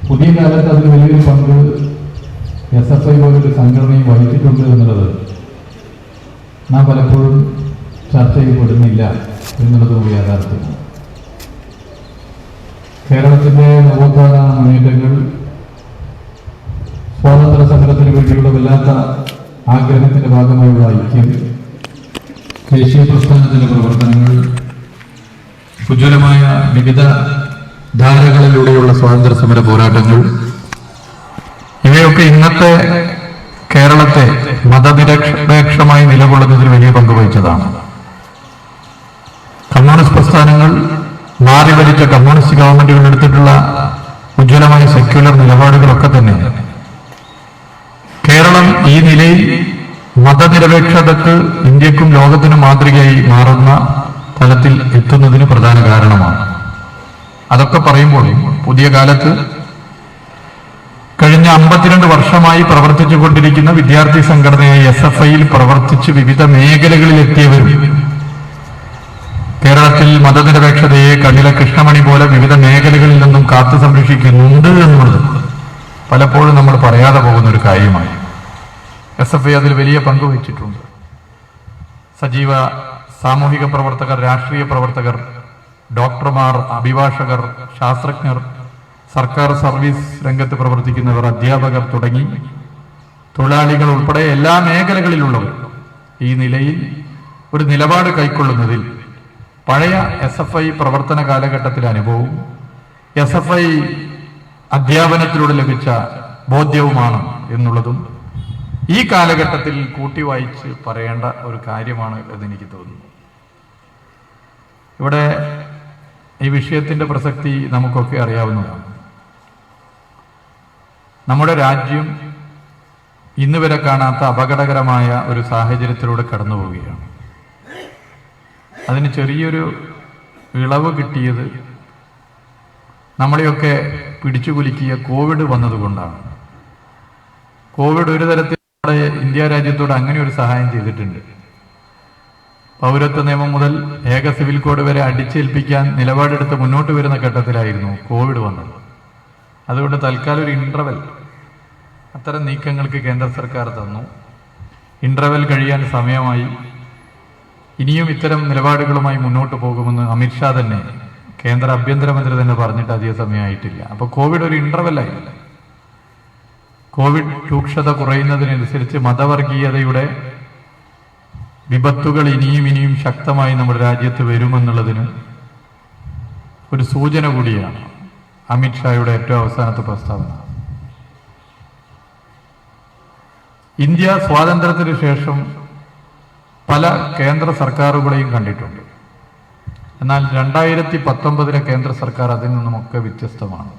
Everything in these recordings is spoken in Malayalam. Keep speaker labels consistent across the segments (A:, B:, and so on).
A: പുതിയ കാലത്ത് അതിന് വലിയൊരു പങ്ക് SFI പോലൊരു സംഘടനയും വഹിച്ചിട്ടുണ്ട് എന്നുള്ളത് നാം പലപ്പോഴും ചർച്ച ചെയ്യപ്പെടുന്നില്ല എന്നുള്ളതും യാഥാർത്ഥ്യമാണ്. കേരളത്തിൻ്റെ നവോത്ഥാന മുന്നേറ്റങ്ങൾ സ്വാതന്ത്ര്യ സമരത്തിന് വേണ്ടിയുള്ള വല്ലാത്ത ആഗ്രഹത്തിന്റെ ഭാഗമായുള്ള ഐക്യം, ദേശീയ പ്രസ്ഥാനത്തിന്റെ പ്രവർത്തനങ്ങൾ, ഉജ്ജ്വലമായ വിവിധ ധാരകളിലൂടെയുള്ള സ്വാതന്ത്ര്യ സമര പോരാട്ടങ്ങൾ, ഇവയൊക്കെ ഇന്നത്തെ കേരളത്തെ മതനിരപേക്ഷമായി നിലകൊള്ളുന്നതിൽ വലിയ പങ്ക് വഹിച്ചതാണ്. കമ്മ്യൂണിസ്റ്റ് പ്രസ്ഥാനങ്ങൾ മാറി വലിച്ച കമ്മ്യൂണിസ്റ്റ് ഗവൺമെന്റുകൾ എടുത്തിട്ടുള്ള ഉജ്ജ്വലമായ സെക്യുലർ നിലപാടുകളൊക്കെ തന്നെ കേരളം ഈ നിലയിൽ മതനിരപേക്ഷതക്ക് ഇന്ത്യക്കും ലോകത്തിനും മാതൃകയായി മാറുന്ന തലത്തിൽ എത്തുന്നതിന് പ്രധാന കാരണമാണ്. അതൊക്കെ പറയുമ്പോൾ പുതിയ കാലത്ത് കഴിഞ്ഞ 52 വർഷമായി പ്രവർത്തിച്ചു കൊണ്ടിരിക്കുന്ന വിദ്യാർത്ഥി സംഘടനയായ SFIയിൽ പ്രവർത്തിച്ച് വിവിധ മേഖലകളിൽ എത്തിയവരും കേരളത്തിൽ മതനിരപേക്ഷതയെ കണ്ണിലെ കൃഷ്ണമണി പോലെ വിവിധ മേഖലകളിൽ നിന്നും കാത്തു സംരക്ഷിക്കുന്നുണ്ട് എന്നുള്ളത് പലപ്പോഴും നമ്മൾ പറയാതെ പോകുന്ന ഒരു കാര്യമായി. SFI അതിൽ വലിയ പങ്ക് വഹിച്ചിട്ടുണ്ട്. സജീവ സാമൂഹിക പ്രവർത്തകർ, രാഷ്ട്രീയ പ്രവർത്തകർ, ഡോക്ടർമാർ, അഭിഭാഷകർ, ശാസ്ത്രജ്ഞർ, സർക്കാർ സർവീസ് രംഗത്ത് പ്രവർത്തിക്കുന്നവർ, അധ്യാപകർ തുടങ്ങി തൊഴിലാളികൾ ഉൾപ്പെടെ എല്ലാ മേഖലകളിലുള്ളവർ ഈ നിലയിൽ ഒരു നിലപാട് കൈക്കൊള്ളുന്നതിൽ പഴയ SFI പ്രവർത്തന കാലഘട്ടത്തിലെ അനുഭവവും SFI അധ്യാപനത്തിലൂടെ ലഭിച്ച ബോധ്യവുമാണ് എന്നുള്ളതും ഈ കാലഘട്ടത്തിൽ കൂട്ടി വായിച്ച് പറയേണ്ട ഒരു കാര്യമാണ് എന്നെനിക്ക് തോന്നുന്നു. ഇവിടെ ഈ വിഷയത്തിന്റെ പ്രസക്തി നമുക്കൊക്കെ അറിയാവുന്നതാണ്. നമ്മുടെ രാജ്യം ഇന്ന് വരെ കാണാത്ത അപകടകരമായ ഒരു സാഹചര്യത്തിലൂടെ കടന്നു പോവുകയാണ്. അതിന് ചെറിയൊരു ഇളവ് കിട്ടിയത് നമ്മളെയൊക്കെ പിടിച്ചു കുലുക്കിയ കോവിഡ് വന്നതുകൊണ്ടാണ്. കോവിഡ് ഒരു തരത്തിൽ ഇന്ത്യ രാജ്യത്തോട് അങ്ങനെ ഒരു സഹായം ചെയ്തിട്ടുണ്ട്. പൗരത്വ നിയമം മുതൽ ഏക സിവിൽ കോഡ് വരെ അടിച്ചേൽപ്പിക്കാൻ നിലപാടെടുത്ത് മുന്നോട്ട് വരുന്ന ഘട്ടത്തിലായിരുന്നു കോവിഡ് വന്നത്. അതുകൊണ്ട് തൽക്കാലം ഒരു ഇന്റർവെൽ അത്തരം നീക്കങ്ങൾക്ക് കേന്ദ്ര സർക്കാർ തന്നു. ഇന്റർവെൽ കഴിയാൻ സമയമായി. ഇനിയും ഇത്തരം നിലപാടുകളുമായി മുന്നോട്ട് പോകുമെന്ന് അമിത്ഷാ തന്നെ, കേന്ദ്ര ആഭ്യന്തരമന്ത്രി തന്നെ പറഞ്ഞിട്ട് അധികം സമയമായിട്ടില്ല. അപ്പോൾ കോവിഡ് ഒരു ഇന്റർവെല്ലായില്ല. കോവിഡ് രൂക്ഷത കുറയുന്നതിനനുസരിച്ച് മതവർഗീയതയുടെ വിപത്തുകൾ ഇനിയും ശക്തമായി നമ്മുടെ രാജ്യത്ത് വരുമെന്നുള്ളതിന് ഒരു സൂചന കൂടിയാണ് അമിത്ഷായുടെ ഏറ്റവും അവസാനത്തെ പ്രസ്താവന. ഇന്ത്യ സ്വാതന്ത്ര്യത്തിന് ശേഷം പല കേന്ദ്ര സർക്കാരുകളെയും കണ്ടിട്ടുണ്ട്. എന്നാൽ 2019 കേന്ദ്ര സർക്കാർ അതിൽ നിന്നുമൊക്കെ വ്യത്യസ്തമാണ്.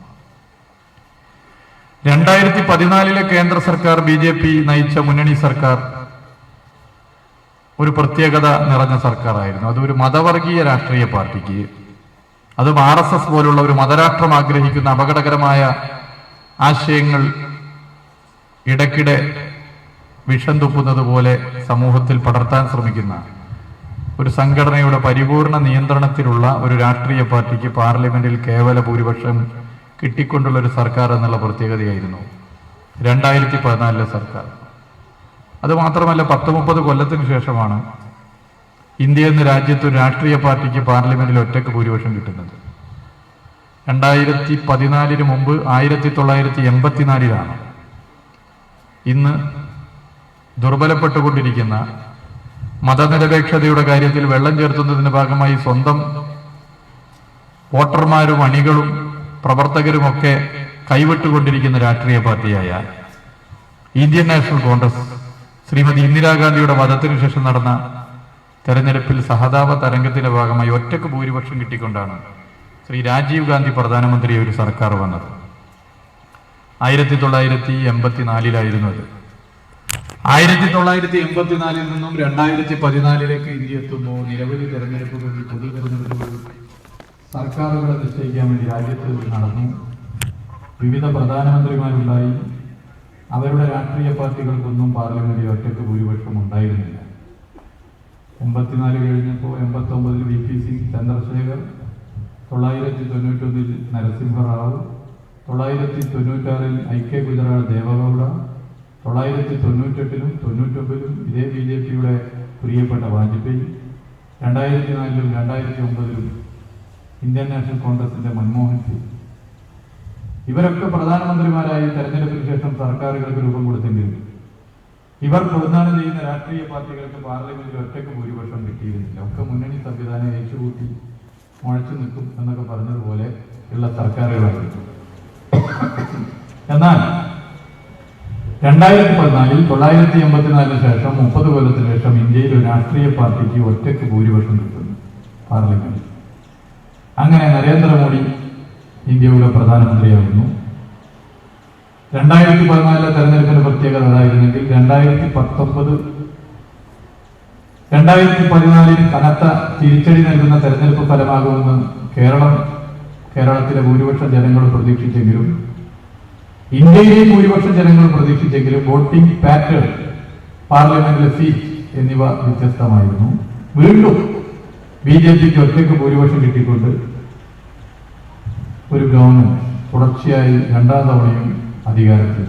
A: 2014 കേന്ദ്ര സർക്കാർ BJP നയിച്ച മുന്നണി സർക്കാർ ഒരു പ്രത്യേകത നിറഞ്ഞ സർക്കാരായിരുന്നു. അതൊരു മതവർഗീയ രാഷ്ട്രീയ പാർട്ടിക്ക്, അതും RSS പോലുള്ള ഒരു മതരാഷ്ട്രം ആഗ്രഹിക്കുന്ന അപകടകരമായ ആശയങ്ങൾ ഇടയ്ക്കിടെ വിഷം തുപ്പുന്നത് പോലെ സമൂഹത്തിൽ പടർത്താൻ ശ്രമിക്കുന്ന ഒരു സംഘടനയുടെ പരിപൂർണ നിയന്ത്രണത്തിലുള്ള ഒരു രാഷ്ട്രീയ പാർട്ടിക്ക് പാർലമെന്റിൽ കേവല ഭൂരിപക്ഷം കിട്ടിക്കൊണ്ടുള്ള ഒരു സർക്കാർ എന്നുള്ള പ്രത്യേകതയായിരുന്നു 2014 സർക്കാർ. അതുമാത്രമല്ല, 10-30 കൊല്ലത്തിന് ശേഷമാണ് ഇന്ത്യ എന്ന രാജ്യത്ത് ഒരു രാഷ്ട്രീയ പാർട്ടിക്ക് പാർലമെന്റിൽ ഒറ്റയ്ക്ക് ഭൂരിപക്ഷം കിട്ടുന്നത്. 2014 മുമ്പ് 1984 ഇന്ന് ദുർബലപ്പെട്ടുകൊണ്ടിരിക്കുന്ന മതനിരപേക്ഷതയുടെ കാര്യത്തിൽ വെള്ളം ചേർത്തുന്നതിന്റെ ഭാഗമായി സ്വന്തം വോട്ടർമാരും അണികളും പ്രവർത്തകരുമൊക്കെ കൈവിട്ടുകൊണ്ടിരിക്കുന്ന രാഷ്ട്രീയ പാർട്ടിയായ ഇന്ത്യൻ നാഷണൽ കോൺഗ്രസ് ശ്രീമതി ഇന്ദിരാഗാന്ധിയുടെ വധത്തിനു ശേഷം നടന്ന തെരഞ്ഞെടുപ്പിൽ സഹതാപ തരംഗത്തിന്റെ ഭാഗമായി ഒറ്റയ്ക്ക് ഭൂരിപക്ഷം കിട്ടിക്കൊണ്ടാണ് ശ്രീ രാജീവ് ഗാന്ധി പ്രധാനമന്ത്രി ഒരു സർക്കാർ വന്നത്. 1984 അത്. 1984 നിന്നും 2014 ഇന്ത്യ എത്തുമ്പോൾ നിരവധി തെരഞ്ഞെടുപ്പുകളിൽ, പൊതു തെരഞ്ഞെടുപ്പുകളിൽ സർക്കാരുകളെ നിശ്ചയിക്കാൻ വേണ്ടി രാജ്യത്ത് നടന്നു. വിവിധ പ്രധാനമന്ത്രിമാരുണ്ടായി. അവരുടെ രാഷ്ട്രീയ പാർട്ടികൾക്കൊന്നും പാർലമെന്റിൽ ഒറ്റയ്ക്ക് ഭൂരിപക്ഷം ഉണ്ടായിരുന്നില്ല. 84 കഴിഞ്ഞപ്പോൾ 89 VP സിംഗ്, ചന്ദ്രശേഖർ, 1991 നരസിംഹറാവു, 996 ഐക്യ ഗുജറാൾ ദേവഗൌഡ, 998 99 ഇതേ BJPയുടെ പ്രിയപ്പെട്ട വാജ്പേയി, 2004 2009 ഇന്ത്യൻ നാഷണൽ കോൺഗ്രസിന്റെ മൻമോഹൻ സിംഗ്, ഇവരൊക്കെ പ്രധാനമന്ത്രിമാരായി തെരഞ്ഞെടുപ്പിന് ശേഷം സർക്കാരുകൾക്ക് രൂപം കൊടുത്തെങ്കിലും ഇവർ പ്രതിദാനം ചെയ്യുന്ന രാഷ്ട്രീയ പാർട്ടികൾക്ക് പാർലമെന്റിൽ ഒറ്റയ്ക്ക് ഭൂരിപക്ഷം കിട്ടിയിരുന്നില്ല. ഒക്കെ മുന്നണി സംവിധാനം ഏറ്റുകൂട്ടി മുഴച്ചു നിൽക്കും എന്നൊക്കെ പറഞ്ഞതുപോലെ ഉള്ള സർക്കാരുകളായിരുന്നു. എന്നാൽ 2014 984 ശേഷം 30 കൊല്ലത്തിന് ശേഷം ഇന്ത്യയിൽ ഒരു രാഷ്ട്രീയ പാർട്ടിക്ക് ഒറ്റയ്ക്ക് ഭൂരിപക്ഷം കിട്ടുന്നു പാർലമെന്റിൽ. അങ്ങനെ നരേന്ദ്രമോദി ഇന്ത്യയുടെ പ്രധാനമന്ത്രിയായിരുന്നു. 2014 തെരഞ്ഞെടുപ്പിന്റെ പ്രത്യേകത അതായിരുന്നെങ്കിൽ 2014 കനത്ത തിരിച്ചടി നൽകുന്ന തെരഞ്ഞെടുപ്പ് ഫലമാകുമെന്ന് കേരളത്തിലെ ഭൂരിപക്ഷം ജനങ്ങൾ പ്രതീക്ഷിച്ചെങ്കിലും ഇന്ത്യയിലെയും ഭൂരിപക്ഷം ജനങ്ങൾ പ്രതീക്ഷിച്ചെങ്കിലും വോട്ടിംഗ് പാറ്റേൺ, പാർലമെന്റിലെ സീറ്റ് എന്നിവ വ്യത്യസ്തമായിരുന്നു. വീണ്ടും BJPക്ക് ഒറ്റയ്ക്ക് ഭൂരിപക്ഷം കിട്ടിക്കൊണ്ട് ഒരു ഗവൺമെന്റ് തുടർച്ചയായി രണ്ടാം തവണയും അധികാരത്തിൽ.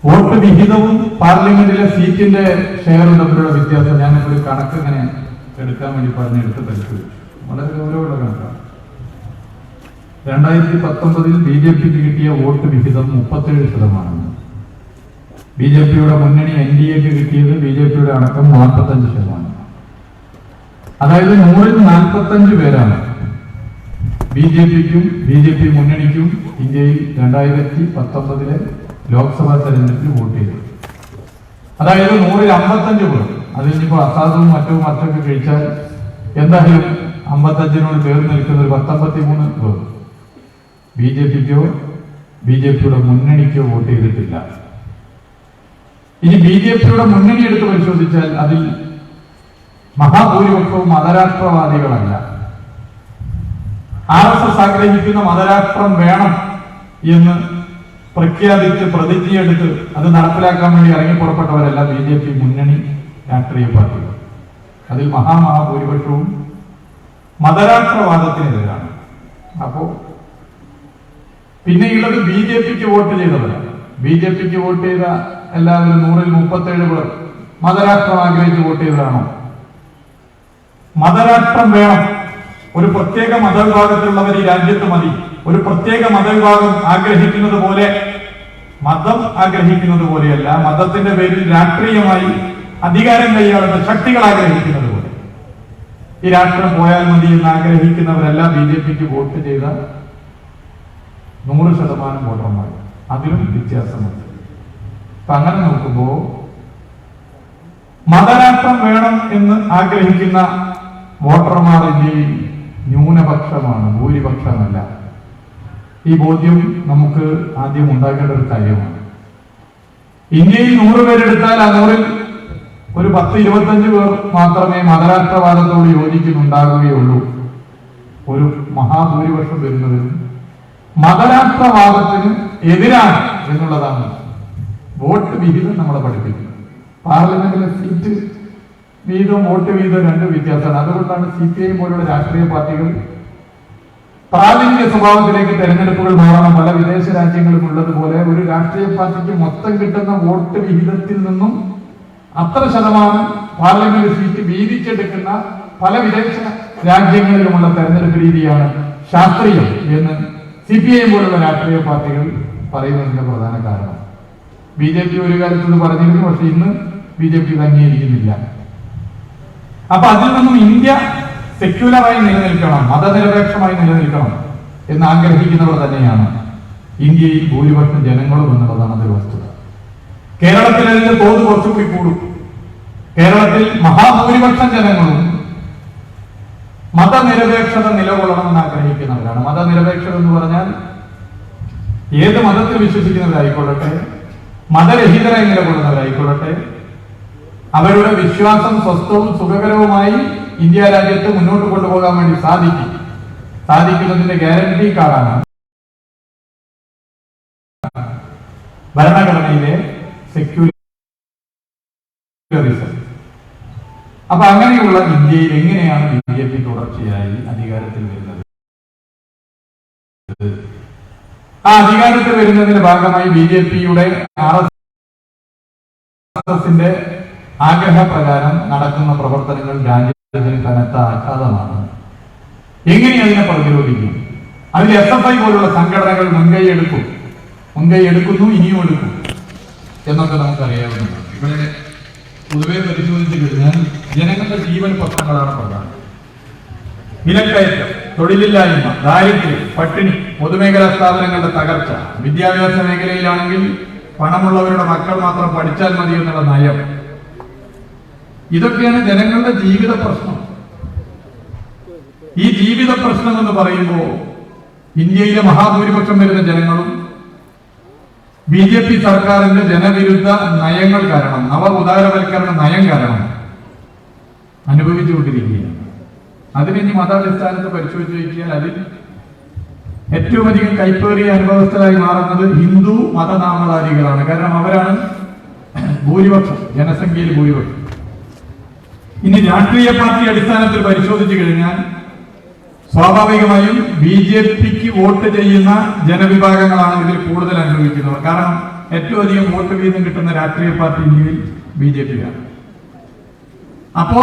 A: വോട്ട് വിഹിതവും പാർലമെന്റിലെ സീറ്റിന്റെ ഷെയറും തമ്മിലുള്ള വ്യത്യാസം ഞാനൊരു കണക്ക് ഇങ്ങനെ എടുക്കാൻ വേണ്ടി പറഞ്ഞെടുത്ത് പരിശോധിച്ചു. വളരെ ഗൗരവമുള്ള കണക്കാണ്. 2019 BJPക്ക് കിട്ടിയ വോട്ട് വിഹിതം 37%. BJPയുടെ മുന്നണി NDAക്ക് കിട്ടിയത് BJPയുടെ അടക്കം 45%. അതായത് 100-ൽ 45 പേരാണ് BJPക്കും BJP മുന്നണിക്കും ഇന്ത്യയിൽ 2019 ലോക്സഭാ തെരഞ്ഞെടുപ്പിൽ വോട്ട് ചെയ്തത്. അതായത് 100-ൽ 55 പേർ. അതിനിപ്പോ അസാധുവും മറ്റൊക്കെ കഴിച്ചാൽ എന്തായാലും 55നോട് ചേർന്ന് നിൽക്കുന്ന ഒരു 53 പേർ BJPക്കോ BJPയുടെ മുന്നണിക്കോ വോട്ട് ചെയ്തിട്ടില്ല. ഇനി BJPയുടെ മുന്നണി എടുത്ത് പരിശോധിച്ചാൽ അതിൽ മഹാഭൂരിപക്ഷവും മതരാഷ്ട്രവാദികളല്ല. RSS ആഗ്രഹിക്കുന്ന മതരാഷ്ട്രം വേണം എന്ന് പ്രഖ്യാപിച്ച് പ്രതിജ്ഞയെടുത്ത് അത് നടപ്പിലാക്കാൻ വേണ്ടി ഇറങ്ങി പുറപ്പെട്ടവരല്ല BJP മുന്നണി രാഷ്ട്രീയ പാർട്ടികൾ. അതിൽ മഹാഭൂരിപക്ഷവും മതരാഷ്ട്രവാദത്തിനെതിരാണ്. അപ്പോ പിന്നെയുള്ളത് BJPക്ക് വോട്ട് ചെയ്തവരാണ്. BJPക്ക് വോട്ട് ചെയ്ത എല്ലാവരും 100-ൽ 37 പേർ മതരാഷ്ട്രം ആഗ്രഹിച്ച് വോട്ട് ചെയ്തതാണോ? മതരാഷ്ട്രം വേണം, ഒരു പ്രത്യേക മതവിഭാഗത്തിലുള്ളവർ ഈ രാജ്യത്ത് മതി, ഒരു പ്രത്യേക മതവിഭാഗം ആഗ്രഹിക്കുന്നത് പോലെ, മതം ആഗ്രഹിക്കുന്നത് പോലെയല്ല, മതത്തിന്റെ പേരിൽ രാഷ്ട്രീയമായി അധികാരം കൈയാളുന്ന ശക്തികൾ ആഗ്രഹിക്കുന്നത് പോലെ ഈ രാഷ്ട്രം പോയാൽ മതി എന്ന് ആഗ്രഹിക്കുന്നവരെല്ലാം BJPക്ക് വോട്ട് ചെയ്ത 100% വോട്ടർമാർ. അതിലും വ്യത്യാസമുണ്ട്. അപ്പൊ അങ്ങനെ നോക്കുമ്പോ മതരാഷ്ട്രം വേണം എന്ന് ആഗ്രഹിക്കുന്ന വോട്ടർമാർ ഇന്ത്യയിൽ ന്യൂനപക്ഷമാണ്, ഭൂരിപക്ഷമല്ല. ഈ ബോധ്യം നമുക്ക് ആദ്യം ഉണ്ടാക്കേണ്ട ഒരു കാര്യമാണ്. ഇന്ത്യയിൽ 100 പേരെടുത്താൽ ആ 100-ൽ ഒരു 10-25 പേർ മാത്രമേ മതരാഷ്ട്രവാദത്തോട് യോജിക്കുന്നുണ്ടാകുകയുള്ളൂ. ഒരു മഹാഭൂരിപക്ഷം വരുന്നവരും മതരാഷ്ട്രവാദത്തിന് എതിരാണ് എന്നുള്ളതാണ് വോട്ട് വിഹിതം നമ്മളെ പഠിപ്പിക്കുന്നത്. പാർലമെന്റിലെ സീറ്റ് വീതം വോട്ട് വീതം 2 വ്യത്യാസമാണ്. അതുകൊണ്ടാണ് CPI പോലുള്ള രാഷ്ട്രീയ പാർട്ടികൾ പ്രാദേശിക സ്വഭാവത്തിലേക്ക് തെരഞ്ഞെടുപ്പുകൾ മാറണം. പല വിദേശ രാജ്യങ്ങളും ഉള്ളതുപോലെ ഒരു രാഷ്ട്രീയ പാർട്ടിക്ക് മൊത്തം കിട്ടുന്ന വോട്ട് വിഹിതത്തിൽ നിന്നും അത്ര ശതമാനം പാർലമെന്റ് സീറ്റ് വീതിച്ചെടുക്കുന്ന പല വിദേശ രാജ്യങ്ങളിലുമുള്ള തെരഞ്ഞെടുപ്പ് രീതിയാണ് ശാസ്ത്രീയം എന്ന് CPI പോലുള്ള രാഷ്ട്രീയ പാർട്ടികൾ പറയുന്നതിന്റെ പ്രധാന കാരണം. BJP ഒരു കാലത്ത് ഇത് പറഞ്ഞിരുന്നു, പക്ഷെ ഇന്ന് BJP ഇത് അംഗീകരിക്കുന്നില്ല. അപ്പൊ അതിൽ നിന്നും ഇന്ത്യ സെക്യുലറായി നിലനിൽക്കണം, മതനിരപേക്ഷമായി നിലനിൽക്കണം എന്ന് ആഗ്രഹിക്കുന്നവർ തന്നെയാണ് ഇന്ത്യയിൽ ഭൂരിപക്ഷം ജനങ്ങളും എന്നുള്ളതാണ് അതിൽ വസ്തുത. കേരളത്തിൽ അതിന്റെ തോത് കുറച്ചുകൂടി കൂടും. കേരളത്തിൽ മഹാഭൂരിപക്ഷം ജനങ്ങളും മതനിരപേക്ഷത നിലകൊള്ളണമെന്ന് ആഗ്രഹിക്കുന്നവരാണ്. മതനിരപേക്ഷത എന്ന് പറഞ്ഞാൽ ഏത് മതത്തിൽ വിശ്വസിക്കുന്നവരായിക്കൊള്ളട്ടെ, മതരഹിതരായി നിലകൊള്ളുന്നവരായിക്കൊള്ളട്ടെ, അവരുടെ വിശ്വാസം സ്വസ്ഥവും സുഖകരവുമായി ഇന്ത്യ രാജ്യത്ത് മുന്നോട്ട് കൊണ്ടുപോകാൻ വേണ്ടി സാധിക്കുന്നതിന്റെ ഗ്യാരണ്ടി കാർഡാണ് ഭരണഘടനയിലെ സെക്യുലറിസം. അപ്പൊ അങ്ങനെയുള്ള ഇന്ത്യയിൽ എങ്ങനെയാണ് BJP തുടർച്ചയായി അധികാരത്തിൽ വരുന്നത് ആ അധികാരത്തിൽ വരുന്നതിന്റെ ഭാഗമായി ബി.ജെ.പിയുടെ ആർ.എസ്.എസിന്റെ ആഗ്രഹപ്രകാരം നടക്കുന്ന പ്രവർത്തനങ്ങൾ രാജ്യത്തിന് കനത്ത ആഘാതമാണ്. എങ്ങനെ അതിനെ പ്രതിരോധിക്കും? അതിൽ SFI പോലുള്ള സംഘടനകൾ മുൻകൈ എടുക്കുന്നു, ഇനിയും എടുക്കും എന്നൊക്കെ നമുക്കറിയാവുന്നതാണ്. ഇവിടെ പൊതുവെ പരിശോധിച്ചു കഴിഞ്ഞാൽ ജനങ്ങളുടെ ജീവൻ പ്രശ്നങ്ങളാണ് പ്രധാനം. വിലക്കയറ്റം, തൊഴിലില്ലായ്മ, ദാരിദ്ര്യം, പട്ടിണി, പൊതുമേഖലാ സ്ഥാപനങ്ങളുടെ തകർച്ച, വിദ്യാഭ്യാസ മേഖലയിലാണെങ്കിൽ പണമുള്ളവരുടെ മക്കൾ മാത്രം പഠിച്ചാൽ മതി എന്നുള്ള നയം, ഇതൊക്കെയാണ് ജനങ്ങളുടെ ജീവിത പ്രശ്നം. ഈ ജീവിത പ്രശ്നം എന്ന് പറയുമ്പോൾ ഇന്ത്യയിലെ മഹാഭൂരിപക്ഷം വരുന്ന ജനങ്ങളും ബി.ജെ.പി. സർക്കാരിന്റെ ജനവിരുദ്ധ നയങ്ങൾ കാരണം, നവ ഉദാരവൽക്കരണ നയം കാരണം അനുഭവിച്ചുകൊണ്ടിരിക്കുകയാണ്. അതിനെ ഇനി മതാടിസ്ഥാനത്ത് പരിശോധിച്ച് നോക്കിയാൽ അതിൽ ഏറ്റവും അധികം കൈപ്പേറിയ അനുഭവസ്ഥരായി മാറുന്നത് ഹിന്ദു മതനാമധാരികളാണ്. കാരണം അവരാണ് ഭൂരിപക്ഷം, ജനസംഖ്യയിൽ ഭൂരിപക്ഷം. ഇനി രാഷ്ട്രീയ പാർട്ടി അടിസ്ഥാനത്തിൽ പരിശോധിച്ചു കഴിഞ്ഞാൽ സ്വാഭാവികമായും ബി.ജെ.പിക്ക് വോട്ട് ചെയ്യുന്ന ജനവിഭാഗങ്ങളാണ് ഇതിൽ കൂടുതൽ അനുഭവിക്കുന്നത്. കാരണം ഏറ്റവും അധികം വോട്ട് വീതം കിട്ടുന്ന രാഷ്ട്രീയ പാർട്ടി ഇന്ത്യയിൽ ബി.ജെ.പിയാണ്. അപ്പോ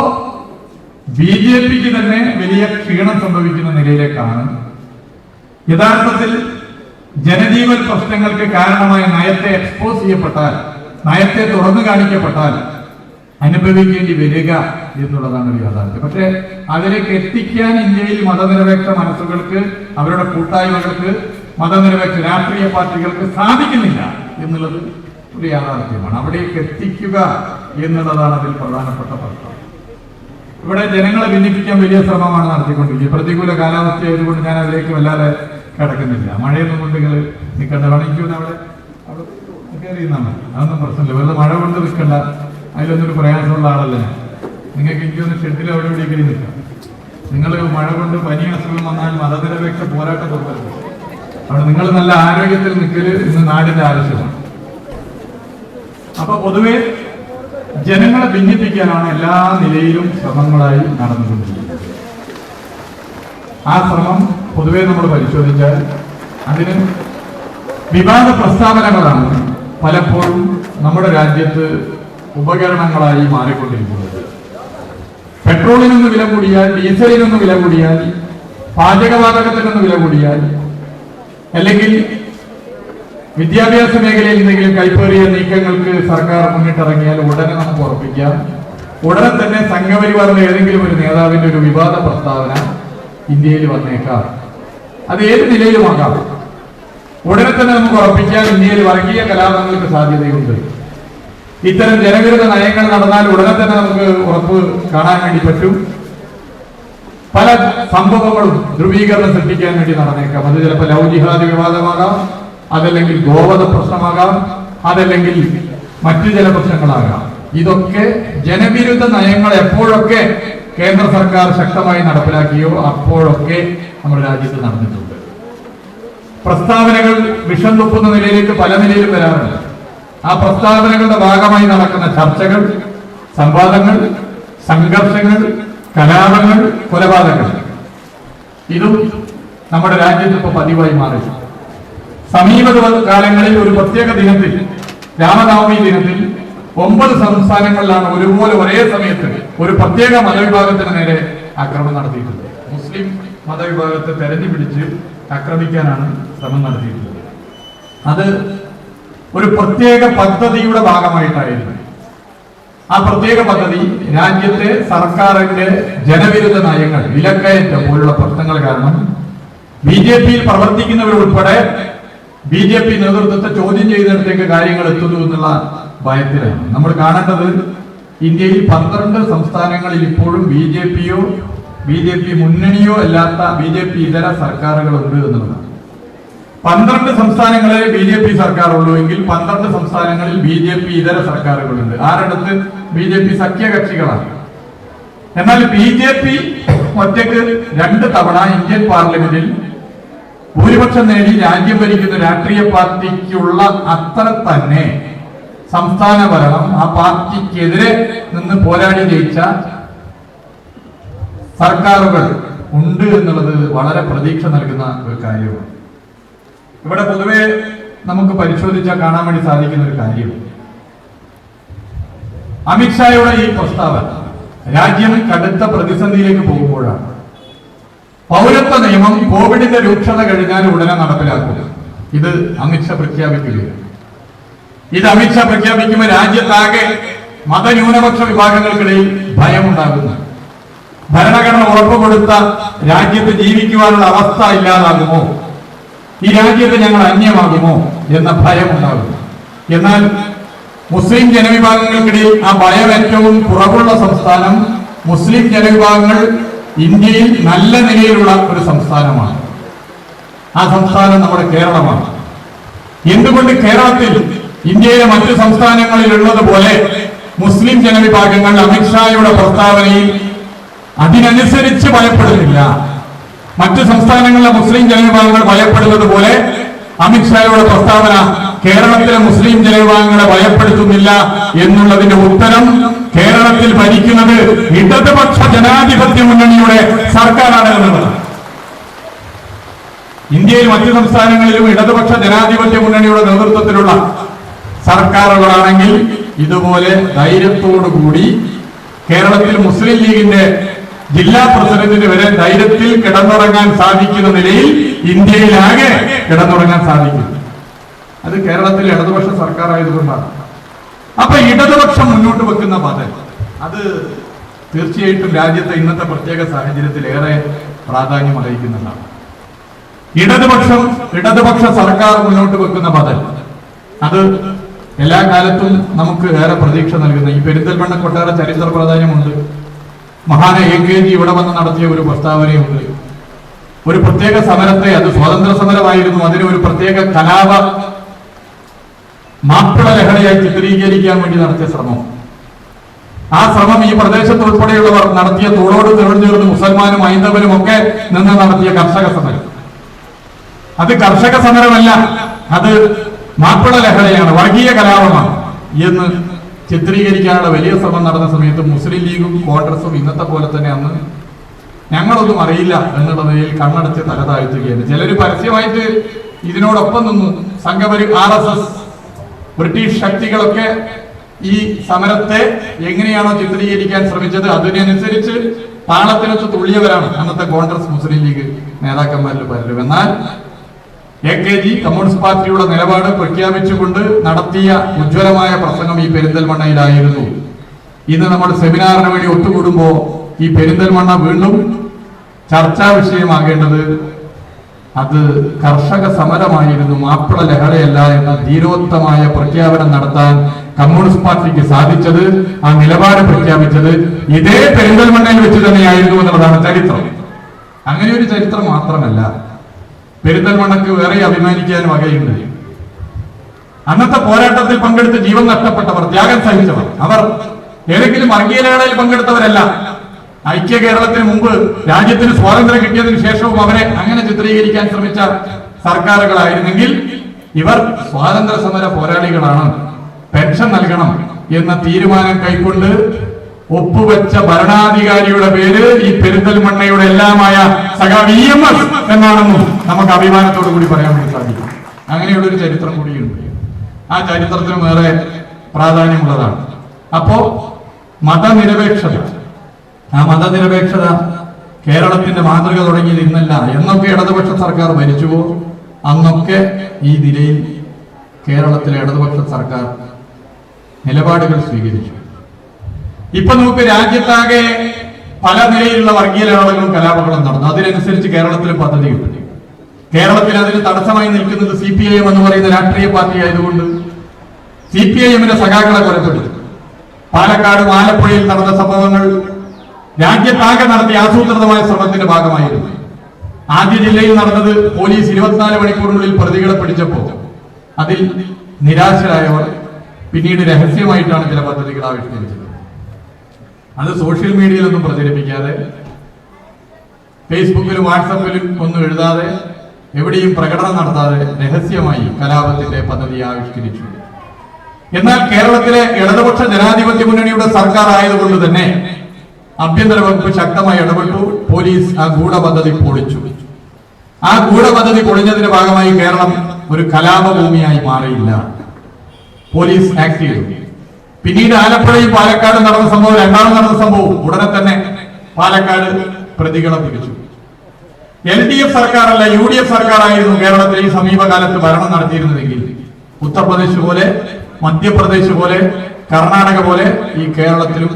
A: ബി.ജെ.പിക്ക് തന്നെ വലിയ ക്ഷീണം സംഭവിക്കുന്ന നിലയിലേക്കാണ് യഥാർത്ഥത്തിൽ ജനജീവൻ പ്രശ്നങ്ങൾക്ക് കാരണമായ നയത്തെ എക്സ്പോസ് ചെയ്യപ്പെട്ടാൽ, നയത്തെ തുറന്നു കാണിക്കപ്പെട്ടാൽ അനുഭവിക്കേണ്ടി വരിക എന്നുള്ളതാണ് ഒരു യാഥാർത്ഥ്യം. പക്ഷെ അതിലേക്ക് എത്തിക്കാൻ ഇന്ത്യയിൽ മതനിരപേക്ഷ മനസ്സുകൾക്ക്, അവരുടെ കൂട്ടായ്മകൾക്ക്, മതനിരപേക്ഷ രാഷ്ട്രീയ പാർട്ടികൾക്ക് സാധിക്കുന്നില്ല എന്നുള്ളത് ഒരു യാഥാർത്ഥ്യമാണ്. അവിടേക്ക് എത്തിക്കുക എന്നുള്ളതാണ് അതിൽ പ്രധാനപ്പെട്ട പ്രശ്നം. ഇവിടെ ജനങ്ങളെ ഭിന്നിപ്പിക്കാൻ വലിയ ശ്രമമാണ് നടത്തിക്കൊണ്ടിരിക്കുന്നത്. പ്രതികൂല കാലാവസ്ഥ ആയതുകൊണ്ട് ഞാൻ അതിലേക്ക് വല്ലാതെ കിടക്കുന്നില്ല. മഴയൊന്നും കൊണ്ട് നിങ്ങൾ നിൽക്കേണ്ട, വേണമെങ്കിൽ അവിടെ കയറിയുന്നാണ്, അതൊന്നും പ്രശ്നമില്ല. വെറുതെ മഴ കൊണ്ട് നിൽക്കണ്ട, അതിലൊന്നൊരു പ്രയാസമുള്ള ആളല്ല. നിങ്ങൾക്ക് എനിക്കൊന്ന് ഷെഡിൽ അവിടെ ഇവിടെ കയറി നിൽക്കാം. നിങ്ങൾ മഴ കൊണ്ട് പനി അസുഖം വന്നാൽ മതനിരപേക്ഷ പോരാട്ടം തുടരും. അവിടെ നിങ്ങൾ നല്ല ആരോഗ്യത്തിൽ നിൽക്കല് ഇന്ന് നാടിന്റെ ആവശ്യമാണ്. അപ്പൊ പൊതുവെ ജനങ്ങളെ ഭിന്നിപ്പിക്കാനാണ് എല്ലാ നിലയിലും ശ്രമങ്ങളായി നടന്നുകൊണ്ടിരിക്കുന്നത്. ആ ശ്രമം പൊതുവെ നമ്മൾ പരിശോധിച്ചാൽ അതിന് വിവാദ പ്രസ്താവനകളാണ് പലപ്പോഴും നമ്മുടെ രാജ്യത്ത് ഉപകരണങ്ങളായി മാറിക്കൊണ്ടിരിക്കുന്നത്. പെട്രോളിനൊന്ന് വില കൂടിയാൽ, ഡീസലിനൊന്ന് വില കൂടിയാൽ, പാചകവാതകത്തിനൊന്ന് വില കൂടിയാൽ, അല്ലെങ്കിൽ വിദ്യാഭ്യാസ മേഖലയിൽ എന്തെങ്കിലും കൈപ്പേറിയ നീക്കങ്ങൾക്ക് സർക്കാർ മുന്നിട്ടിറങ്ങിയാൽ ഉടനെ നമുക്ക് ഉറപ്പിക്കാം, ഉടനെ തന്നെ സംഘപരിവാറിന്റെ ഏതെങ്കിലും ഒരു നേതാവിന്റെ ഒരു വിവാദ പ്രസ്താവന ഇന്ത്യയിൽ വന്നേക്കാം. അത് ഏത് നിലയിലുമാകാം. ഉടനെ തന്നെ നമുക്ക് ഉറപ്പിക്കാം ഇന്ത്യയിൽ വർഗീയ കലാപങ്ങൾക്ക് സാധ്യതയുണ്ട്. ഇത്തരം ജനവിരുദ്ധ നയങ്ങൾ നടന്നാൽ ഉടനെ തന്നെ നമുക്ക് ഉറപ്പ് കാണാൻ വേണ്ടി പറ്റും. പല സംഭവങ്ങളും ധ്രുവീകരണം സൃഷ്ടിക്കാൻ വേണ്ടി നടന്നേക്കാം. അത് ചിലപ്പോൾ ലവ് ജിഹാദ് വിവാദമാകാം, അതല്ലെങ്കിൽ ഗോവധ പ്രശ്നമാകാം, അതല്ലെങ്കിൽ മറ്റു ചില പ്രശ്നങ്ങളാകാം. ഇതൊക്കെ ജനവിരുദ്ധ നയങ്ങൾ എപ്പോഴൊക്കെ കേന്ദ്ര സർക്കാർ ശക്തമായി നടപ്പിലാക്കിയോ അപ്പോഴൊക്കെ നമ്മുടെ രാജ്യത്ത് നടന്നിട്ടുണ്ട്. പ്രസ്താവനകൾ വിഷം തുപ്പുന്ന നിലയിലേക്ക് പല നിലയിലും വരാറുണ്ട്. ആ പ്രസ്താവനകളുടെ ഭാഗമായി നടക്കുന്ന ചർച്ചകൾ, സംവാദങ്ങൾ, സംഘർഷങ്ങൾ, കലാപങ്ങൾ, കൊലപാതകങ്ങൾ, ഇതും നമ്മുടെ രാജ്യത്ത് ഇപ്പോൾ പതിവായി മാറി. സമീപ കാലങ്ങളിൽ ഒരു പ്രത്യേക ദിനത്തിൽ, രാമനവമി ദിനത്തിൽ 9 സംസ്ഥാനങ്ങളിലാണ് ഒരുപോലെ ഒരേ സമയത്ത് ഒരു പ്രത്യേക മതവിഭാഗത്തിന് നേരെ ആക്രമണം നടത്തിയിട്ടുണ്ട്. മുസ്ലിം മതവിഭാഗത്തെ തെരഞ്ഞു പിടിച്ച് ആക്രമിക്കാനാണ് ശ്രമം നടത്തിയിട്ടുള്ളത്. അത് ഒരു പ്രത്യേക പദ്ധതിയുടെ ഭാഗമായിട്ടായിരുന്നു. ആ പ്രത്യേക പദ്ധതി രാജ്യത്തെ സർക്കാരിന്റെ ജനവിരുദ്ധ നയങ്ങൾ, വിലക്കയറ്റം പോലുള്ള പ്രശ്നങ്ങൾ കാരണം ബി.ജെ.പിയിൽ പ്രവർത്തിക്കുന്നവരുൾപ്പെടെ ബി.ജെ.പി നേതൃത്വത്തെ ചോദ്യം ചെയ്യുന്നിടത്തേക്ക് കാര്യങ്ങൾ എത്തുന്നു എന്നുള്ള ഭയത്തിലാണ്. നമ്മൾ കാണേണ്ടത് ഇന്ത്യയിൽ 12 സംസ്ഥാനങ്ങളിൽ ഇപ്പോഴും ബി.ജെ.പിയോ ബി.ജെ.പി മുന്നണിയോ അല്ലാത്ത ബി.ജെ.പി ഇതര സർക്കാരുകളുണ്ട് എന്നുള്ളതാണ്. 12 സംസ്ഥാനങ്ങളിൽ ബി.ജെ.പി സർക്കാർ ഉള്ളൂ എങ്കിൽ 12 സംസ്ഥാനങ്ങളിൽ ബി.ജെ.പി ഇതര സർക്കാരുകളുണ്ട്. ആരടുത്ത് ബി.ജെ.പി സഖ്യകക്ഷികളാണ്. എന്നാൽ ബി.ജെ.പി ഒറ്റയ്ക്ക് 2 തവണ ഇന്ത്യൻ പാർലമെന്റിൽ ഭൂരിപക്ഷം നേടി രാജ്യം ഭരിക്കുന്ന രാഷ്ട്രീയ പാർട്ടിക്കുള്ള അത്ര തന്നെ സംസ്ഥാന ഭരണം ആ പാർട്ടിക്കെതിരെ നിന്ന് പോരാടി ജയിച്ച സർക്കാരുകൾ ഉണ്ട് എന്നുള്ളത് വളരെ പ്രതീക്ഷ നൽകുന്ന ഒരു കാര്യമാണ്. ഇവിടെ പൊതുവെ നമുക്ക് പരിശോധിച്ചാൽ കാണാൻ വേണ്ടി സാധിക്കുന്ന ഒരു കാര്യം, അമിത്ഷായുടെ ഈ പ്രസ്താവന രാജ്യം കടുത്ത പ്രതിസന്ധിയിലേക്ക് പോകുമ്പോഴാണ്. പൗരത്വ നിയമം കോവിഡിന്റെ രൂക്ഷത കഴിഞ്ഞാൽ ഉടനെ നടപ്പിലാക്കുക. ഇത് അമിത്ഷാ പ്രഖ്യാപിക്കുകയാണ്. ഇത് അമിത്ഷാ പ്രഖ്യാപിക്കുമ്പോൾ രാജ്യത്താകെ മതന്യൂനപക്ഷ വിഭാഗങ്ങൾക്കിടയിൽ ഭയമുണ്ടാകുന്നു. ഭരണഘടന ഉറപ്പുകൊടുത്ത രാജ്യത്ത് ജീവിക്കുവാനുള്ള അവസ്ഥ ഇല്ലാതാകുമോ, ഈ രാജ്യത്ത് ഞങ്ങൾ അന്യമാകുമോ എന്ന ഭയമുണ്ടാകുന്നു. എന്നാൽ മുസ്ലിം ജനവിഭാഗങ്ങൾക്കിടയിൽ ആ ഭയം ഏറ്റവും കുറവുള്ള സംസ്ഥാനം, മുസ്ലിം ജനവിഭാഗങ്ങൾ ഇന്ത്യയിൽ നല്ല നിലയിലുള്ള ഒരു സംസ്ഥാനമാണ്. ആ സംസ്ഥാനം നമ്മുടെ കേരളമാണ്. എന്തുകൊണ്ട് കേരളത്തിൽ ഇന്ത്യയിലെ മറ്റു സംസ്ഥാനങ്ങളിൽ ഉള്ളതുപോലെ മുസ്ലിം ജനവിഭാഗങ്ങൾ അമിത്ഷായുടെ പ്രസ്താവനയിൽ അതിനനുസരിച്ച് ഭയപ്പെടുന്നില്ല? മറ്റു സംസ്ഥാനങ്ങളിലെ മുസ്ലിം ജനവിഭാഗങ്ങൾ ഭയപ്പെടുന്നത് പോലെ അമിത്ഷായുടെ പ്രസ്താവന കേരളത്തിലെ മുസ്ലിം ജനവിഭാഗങ്ങളെ ഭയപ്പെടുത്തുന്നില്ല എന്നുള്ളതിന്റെ ഉത്തരം കേരളത്തിൽ ഭരിക്കുന്നത് ഇടതുപക്ഷ ജനാധിപത്യ മുന്നണിയുടെ സർക്കാരാണ് എന്നുള്ളതാണ്. ഇന്ത്യയിൽ മറ്റു സംസ്ഥാനങ്ങളിലും ഇടതുപക്ഷ ജനാധിപത്യ മുന്നണിയുടെ നേതൃത്വത്തിലുള്ള സർക്കാരുകളാണെങ്കിൽ ഇതുപോലെ ധൈര്യത്തോടുകൂടി കേരളത്തിൽ മുസ്ലിം ലീഗിന്റെ ജില്ലാ പ്രസിഡന്റിന് വരെ ധൈര്യത്തിൽ കിടന്നുറങ്ങാൻ സാധിക്കുന്ന നിലയിൽ ഇന്ത്യയിലാകെ കിടന്നുറങ്ങാൻ സാധിക്കും. അത് കേരളത്തിലെ ഇടതുപക്ഷ സർക്കാർ ആയതുകൊണ്ടാണ്. അപ്പൊ ഇടതുപക്ഷം മുന്നോട്ട് വെക്കുന്ന ബദൽ അത് തീർച്ചയായിട്ടും രാജ്യത്തെ ഇന്നത്തെ പ്രത്യേക സാഹചര്യത്തിൽ ഏറെ പ്രാധാന്യം അർഹിക്കുന്നതാണ്. ഇടതുപക്ഷ സർക്കാർ മുന്നോട്ട് വെക്കുന്ന ബദൽ അത് എല്ലാ കാലത്തും നമുക്ക് ഏറെ പ്രതീക്ഷ നൽകുന്ന, ഈ പെരിന്തൽമണ്ണ കൊട്ടാര ചരിത്ര പ്രാധാന്യമുണ്ട്. മഹാന AKG ഇവിടെ വന്ന് നടത്തിയ ഒരു പ്രസ്താവനയുണ്ട്. ഒരു പ്രത്യേക സമരത്തെ, അത് സ്വാതന്ത്ര്യ സമരമായിരുന്നു, അതിനെ ഒരു പ്രത്യേക കലാപ മാപ്പിള ലഹളയായി ചിത്രീകരിക്കാൻ വേണ്ടി നടത്തിയ ശ്രമം, ആ ശ്രമം ഈ പ്രദേശത്ത് ഉൾപ്പെടെയുള്ളവർ നടത്തിയ തോളോട് ചേർന്ന് മുസൽമാനും ഹൈന്ദവനും ഒക്കെ നിന്ന് നടത്തിയ കർഷക സമരം, അത് കർഷക സമരമല്ല, അത് മാപ്പിള ലഹളയാണ്, വർഗീയ കലാപമാണ് എന്ന് ചിത്രീകരിക്കാനുള്ള വലിയ ശ്രമം നടന്ന സമയത്ത് മുസ്ലിം ലീഗും കോൺഗ്രസും ഇന്നത്തെ പോലെ തന്നെ അന്ന് ഞങ്ങളൊന്നും അറിയില്ല എന്നുള്ള നിലയിൽ കണ്ണടച്ച് തല താഴ്ത്തുകയാണ്. ചിലര് പരസ്യമായിട്ട് ഇതിനോടൊപ്പം നിന്നു. സംഘപരി RSS ബ്രിട്ടീഷ് ശക്തികളൊക്കെ ഈ സമരത്തെ എങ്ങനെയാണോ ചിത്രീകരിക്കാൻ ശ്രമിച്ചത് അതിനനുസരിച്ച് താളത്തിനൊത്ത് തുള്ളിയവരാണ് അന്നത്തെ കോൺഗ്രസ് മുസ്ലിം ലീഗ് നേതാക്കന്മാരിൽ പലരും. എന്നാൽ AKG കമ്മ്യൂണിസ്റ്റ് പാർട്ടിയുടെ നിലപാട് പ്രഖ്യാപിച്ചുകൊണ്ട് നടത്തിയ ഉജ്ജ്വലമായ പ്രസംഗം ഈ പെരിന്തൽമണ്ണയിലായിരുന്നു. ഇന്ന് നമ്മൾ സെമിനാറിന് വേണ്ടി ഒത്തുകൂടുമ്പോൾ ഈ പെരിന്തൽമണ്ണ വീണ്ടും ചർച്ചാ വിഷയമാകേണ്ടത് അത് കർഷക സമരമായിരുന്നു, മാപ്പിള ലഹളയല്ല എന്ന ധീരോത്തമായ പ്രഖ്യാപനം നടത്താൻ കമ്മ്യൂണിസ്റ്റ് പാർട്ടിക്ക് സാധിച്ചത്, ആ നിലപാട് പ്രഖ്യാപിച്ചത് ഇതേ പെരിന്തൽമണ്ണയിൽ വെച്ച് തന്നെയായിരുന്നു എന്നുള്ളതാണ് ചരിത്രം. അങ്ങനെ ഒരു ചരിത്രം മാത്രമല്ല, പെരിന്തൽമണ്ണക്ക് വേറെ അഭിമാനിക്കാൻ വകയുണ്ട്. അന്നത്തെ പോരാട്ടത്തിൽ പങ്കെടുത്ത് ജീവൻ നഷ്ടപ്പെട്ടവർ, ത്യാഗം സഹിച്ചവർ, അവർ ഏതെങ്കിലും വർഗീയ ലഹളയിൽ പങ്കെടുത്തവരല്ല. ഐക്യ കേരളത്തിന് മുമ്പ് രാജ്യത്തിന് സ്വാതന്ത്ര്യം കിട്ടിയതിനു ശേഷവും അവരെ അങ്ങനെ ചിത്രീകരിക്കാൻ ശ്രമിച്ച സർക്കാരുകളായിരുന്നെങ്കിൽ ഇവർ സ്വാതന്ത്ര്യ സമര പോരാളികളാണ്, പെൻഷൻ നൽകണം എന്ന തീരുമാനം കൈക്കൊണ്ട് ഒപ്പുവെച്ച ഭരണാധികാരിയുടെ പേര് ഈ പെരിന്തൽമണ്ണയുടെ എല്ലാമായ EMS എന്നാണെന്നും നമുക്ക് അഭിമാനത്തോടു കൂടി പറയാൻ വേണ്ടി സാധിക്കും. അങ്ങനെയുള്ളൊരു ചരിത്രം കൂടിയുണ്ട്. ആ ചരിത്രത്തിനും ഏറെ പ്രാധാന്യമുള്ളതാണ്. അപ്പോ മതനിരപേക്ഷത, ആ മതനിരപേക്ഷത കേരളത്തിന്റെ മാതൃക തുടങ്ങിയത് ഇന്നല്ല. എന്നൊക്കെ ഇടതുപക്ഷ സർക്കാർ ഭരിച്ചുവോ അന്നൊക്കെ ഈ നിലയിൽ കേരളത്തിലെ ഇടതുപക്ഷ സർക്കാർ നിലപാടുകൾ സ്വീകരിച്ചു. ഇപ്പൊ നമുക്ക് രാജ്യത്താകെ പല നിലയിലുള്ള വർഗീയ ലഹളകളും കലാപങ്ങളും നടന്നു. അതിനനുസരിച്ച് കേരളത്തിലും പദ്ധതി കിട്ടി. കേരളത്തിൽ അതിന് തടസ്സമായി നിൽക്കുന്നത് CPIM എന്ന് പറയുന്ന രാഷ്ട്രീയ പാർട്ടി ആയതുകൊണ്ട് CPIMന്റെ സഖാക്കളെ കൊലപ്പെടുത്തി. പാലക്കാട് ആലപ്പുഴയിൽ നടന്ന സംഭവങ്ങൾ രാജ്യത്താകെ നടത്തിയ ആസൂത്രിതമായ ശ്രമത്തിന്റെ ഭാഗമായിരുന്നു. ആദ്യ ജില്ലയിൽ നടന്നത് പോലീസ് 24 മണിക്കൂറിനുള്ളിൽ പ്രതികളെ പിടിച്ചപ്പോൾ അതിൽ നിരാശരായവർ പിന്നീട് രഹസ്യമായിട്ടാണ് ചില പദ്ധതികൾ ആവിഷ്കരിച്ചത്. അത് സോഷ്യൽ മീഡിയയിലൊന്നും പ്രചരിപ്പിക്കാതെ, ഫേസ്ബുക്കിലും വാട്സപ്പിലും ഒന്നും എഴുതാതെ, എവിടെയും പ്രകടനം നടത്താതെ രഹസ്യമായി കലാപത്തിന്റെ പദ്ധതി ആവിഷ്കരിച്ചു. എന്നാൽ കേരളത്തിലെ ഇടതുപക്ഷ ജനാധിപത്യ മുന്നണിയുടെ സർക്കാർ ആയതുകൊണ്ട് തന്നെ ആഭ്യന്തര വകുപ്പ് ശക്തമായി ഇടപെട്ടു. പോലീസ് ആ ഗൂഢപദ്ധതി പൊളിച്ചു. ആ ഗൂഢപദ്ധതി പൊളിഞ്ഞതിന്റെ ഭാഗമായി കേരളം
B: ഒരു കലാപഭൂമിയായി മാറിയില്ല. പോലീസ് ആക്ട് ചെയ്തു. പിന്നീട് ആലപ്പുഴയും പാലക്കാട് നടന്ന സംഭവം, രണ്ടാമത് നടന്ന സംഭവം, ഉടനെ തന്നെ പാലക്കാട് പ്രതികളെ പിടിച്ചു. LDF സർക്കാരല്ല, UDF സർക്കാരായിരുന്നു കേരളത്തിൽ ഈ സമീപകാലത്ത് ഭരണം നടത്തിയിരുന്നതെങ്കിൽ ഉത്തർപ്രദേശ് പോലെ, മധ്യപ്രദേശ് പോലെ, കർണാടക പോലെ ഈ കേരളത്തിലും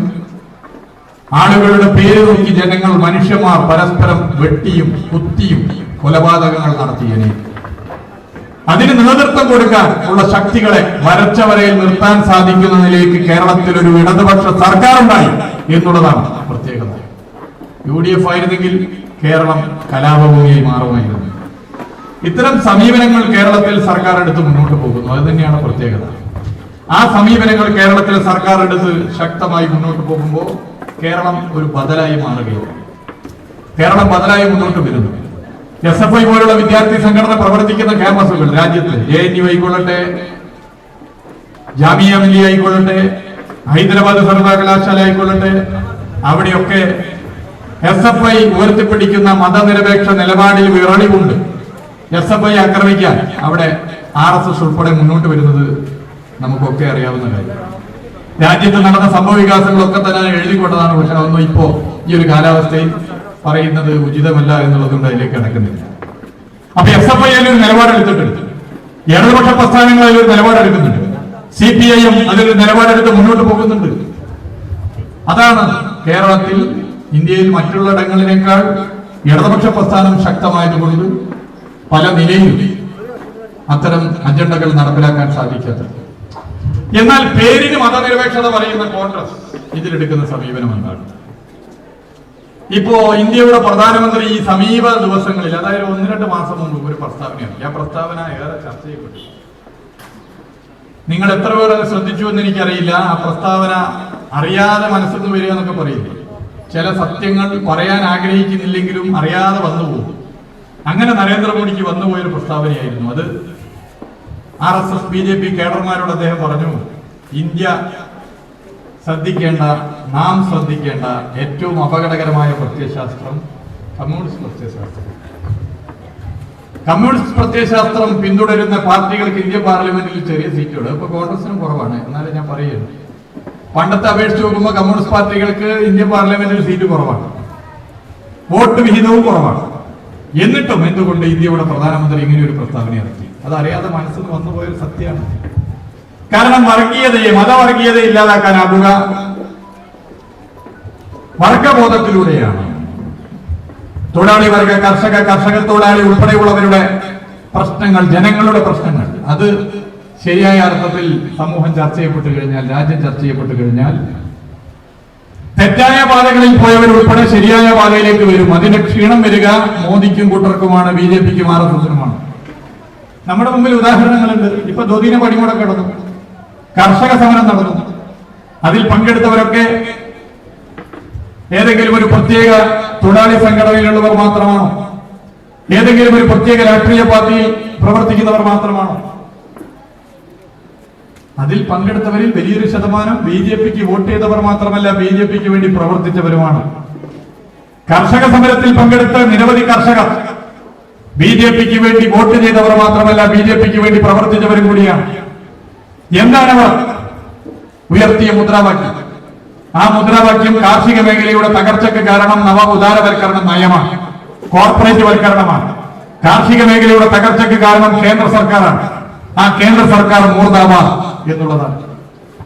B: ആളുകളുടെ പേര് നോക്കി ജനങ്ങൾ, മനുഷ്യന്മാർ പരസ്പരം വെട്ടിയും കുത്തിയും കൊലപാതകങ്ങൾ നടത്തിയനെ. അതിന് നേതൃത്വം കൊടുക്കാൻ ഉള്ള ശക്തികളെ വരച്ച വരയിൽ നിർത്താൻ സാധിക്കുന്നതിലേക്ക് കേരളത്തിൽ ഒരു ഇടതുപക്ഷ സർക്കാർ ഉണ്ടായി എന്നുള്ളതാണ് പ്രത്യേകത. UDF ആയിരുന്നെങ്കിൽ കേരളം കലാപഭൂമിയായി മാറുമായിരുന്നു. ഇത്തരം സമീപനങ്ങൾ കേരളത്തിൽ സർക്കാർ എടുത്ത് മുന്നോട്ട് പോകുന്നു. അത് തന്നെയാണ് പ്രത്യേകത. ആ സമീപനങ്ങൾ കേരളത്തിലെ സർക്കാർ എടുത്ത് ശക്തമായി മുന്നോട്ട് പോകുമ്പോൾ കേരളം ഒരു ബദലായി മാറുകയാണ്. കേരളം ബദലായി മുന്നോട്ട് വരുന്നു. SFI പോലുള്ള വിദ്യാർത്ഥി സംഘടന പ്രവർത്തിക്കുന്ന ക്യാമ്പസുകൾ രാജ്യത്ത്, JNU ആയിക്കൊള്ളട്ടെ, ജാമിയ മില്ലിയ ആയിക്കൊള്ളട്ടെ, ഹൈദരാബാദ് സർവകലാശാല ആയിക്കൊള്ളട്ടെ, അവിടെയൊക്കെ SFI ഉയർത്തിപ്പിടിക്കുന്ന മതനിരപേക്ഷ നിലപാടിൽ വിറളിവുണ്ട്. SFI ആക്രമിക്കാൻ അവിടെ RSS ഉൾപ്പെടെ മുന്നോട്ട് വരുന്നത് നമുക്കൊക്കെ അറിയാവുന്ന കാര്യം. രാജ്യത്ത് നടന്ന സംഭവ വികാസങ്ങളൊക്കെ തന്നെ എഴുതിക്കൊണ്ടതാണ്. പക്ഷെ അതൊന്നും ഇപ്പോ ഈ ഒരു കാലാവസ്ഥയിൽ പറയുന്നത് ഉചിതമല്ല എന്നുള്ളതുകൊണ്ട് അതിലേക്ക് കിടക്കുന്നില്ല. അപ്പൊ SFI അതിലൊരു നിലപാടെടുത്തിട്ടുണ്ട്, ഇടതുപക്ഷ പ്രസ്ഥാനങ്ങൾ അതിലൊരു നിലപാടെടുക്കുന്നുണ്ട്, CPIM അതിലൊരു നിലപാടെടുത്ത് മുന്നോട്ട് പോകുന്നുണ്ട്. അതാണ് കേരളത്തിൽ, ഇന്ത്യയിൽ മറ്റുള്ളിടങ്ങളിനേക്കാൾ ഇടതുപക്ഷ പ്രസ്ഥാനം ശക്തമായതുകൊണ്ട് പല നിലയിലും അത്തരം അജണ്ടകൾ നടപ്പിലാക്കാൻ സാധിക്കാത്തത്. എന്നാൽ പേരിന് മതനിരപേക്ഷത പറയുന്ന കോൺഗ്രസ് ഇതിലെടുക്കുന്ന സമീപനം എന്താണ്? ഇപ്പോ ഇന്ത്യയുടെ പ്രധാനമന്ത്രി ഈ സമീപ ദിവസങ്ങളിൽ, അതായത് 1-2 മാസം മുമ്പ് ഒരു പ്രസ്താവനയാണ്. ആ പ്രസ്താവന ഏറെ ചർച്ച ചെയ്യപ്പെട്ടു. നിങ്ങൾ എത്ര പേർ അത് ശ്രദ്ധിച്ചു എന്ന് എനിക്കറിയില്ല. ആ പ്രസ്താവന അറിയാതെ മനസ്സിൽ നിന്ന് വരിക എന്നൊക്കെ പറയില്ലേ, ചില സത്യങ്ങൾ പറയാൻ ആഗ്രഹിക്കുന്നില്ലെങ്കിലും അറിയാതെ വന്നുപോകും. അങ്ങനെ നരേന്ദ്രമോദിക്ക് വന്നുപോയൊരു പ്രസ്താവനയായിരുന്നു അത്. RSS BJP കേഡർമാരോട് അദ്ദേഹം പറഞ്ഞു, ഇന്ത്യ ശ്രദ്ധിക്കേണ്ട, നാം ശ്രദ്ധിക്കേണ്ട ഏറ്റവും അപകടകരമായ പ്രത്യയശാസ്ത്രം കമ്മ്യൂണിസ്റ്റ് പ്രത്യയശാസ്ത്രം. കമ്മ്യൂണിസ്റ്റ് പ്രത്യയശാസ്ത്രം പിന്തുടരുന്ന പാർട്ടികൾക്ക് ഇന്ത്യൻ പാർലമെന്റിൽ ചെറിയ സീറ്റുകൾ, ഇപ്പൊ കോൺഗ്രസിനും കുറവാണ്. എന്നാലും ഞാൻ പറയുന്നു, പണ്ടത്തെ അപേക്ഷിച്ച് നോക്കുമ്പോൾ കമ്മ്യൂണിസ്റ്റ് പാർട്ടികൾക്ക് ഇന്ത്യൻ പാർലമെന്റിൽ സീറ്റ് കുറവാണ്, വോട്ട് വിഹിതവും കുറവാണ്. എന്നിട്ടും എന്തുകൊണ്ട് ഇന്ത്യയുടെ പ്രധാനമന്ത്രി ഇങ്ങനെ ഒരു പ്രസ്താവന ഇറക്കി? അതറിയാതെ മനസ്സിൽ വന്നുപോയൊരു സത്യമാണ്. കാരണം വർഗീയതയെ, മതവർഗീയതയെ ഇല്ലാതാക്കാനാവുക വർഗബോധത്തിലൂടെയാണ്. തൊഴിലാളി വർഗ, കർഷക തൊഴിലാളി ഉൾപ്പെടെയുള്ളവരുടെ പ്രശ്നങ്ങൾ, ജനങ്ങളുടെ പ്രശ്നങ്ങൾ, അത് ശരിയായ അർത്ഥത്തിൽ സമൂഹം ചർച്ച ചെയ്യപ്പെട്ടു കഴിഞ്ഞാൽ, രാജ്യം ചർച്ച ചെയ്യപ്പെട്ടു കഴിഞ്ഞാൽ, തെറ്റായ പാതകളിൽ പോയവർ ഉൾപ്പെടെ ശരിയായ പാതയിലേക്ക് വരും. അതിന്റെ ക്ഷീണം വരിക മോദിക്കും കൂട്ടർക്കുമാണ്, BJPക്കും RSSനുമാണ്. നമ്മുടെ മുമ്പിൽ ഉദാഹരണങ്ങളുണ്ട്. ഇപ്പൊ ധോതിനെ പണിമുടക്ക് നടന്നു, കർഷക സമരം നടന്നു. അതിൽ പങ്കെടുത്തവരൊക്കെ ഏതെങ്കിലും ഒരു പ്രത്യേക തൊഴിലാളി സംഘടനയിലുള്ളവർ മാത്രമാണോ? ഏതെങ്കിലും ഒരു പ്രത്യേക രാഷ്ട്രീയ പാർട്ടിയിൽ പ്രവർത്തിക്കുന്നവർ മാത്രമാണോ? അതിൽ പങ്കെടുത്തവരിൽ വലിയൊരു ശതമാനം BJPക്ക് വോട്ട് ചെയ്തവർ മാത്രമല്ല, BJPക്ക് വേണ്ടി പ്രവർത്തിച്ചവരുമാണ്. കർഷക സമരത്തിൽ പങ്കെടുത്ത നിരവധി കർഷകർ BJPക്ക് വേണ്ടി വോട്ട് ചെയ്തവർ മാത്രമല്ല, BJPക്ക് വേണ്ടി പ്രവർത്തിച്ചവരും കൂടിയാണ്. എന്താണ് അവർ ഉയർത്തിയ മുദ്രാവാക്യം? ആ മുദ്രാവാക്യം കാർഷിക മേഖലയുടെ തകർച്ചയ്ക്ക് കാരണം നവ ഉദാരവൽക്കരണ നയമാണ്, കോർപ്പറേറ്റ് വൽക്കരണമാണ്. കാർഷിക മേഖലയുടെ തകർച്ചയ്ക്ക് കാരണം കേന്ദ്ര സർക്കാരാണ്. ആ കേന്ദ്ര സർക്കാർ മൂർദാബാദ് എന്നുള്ളതാണ്.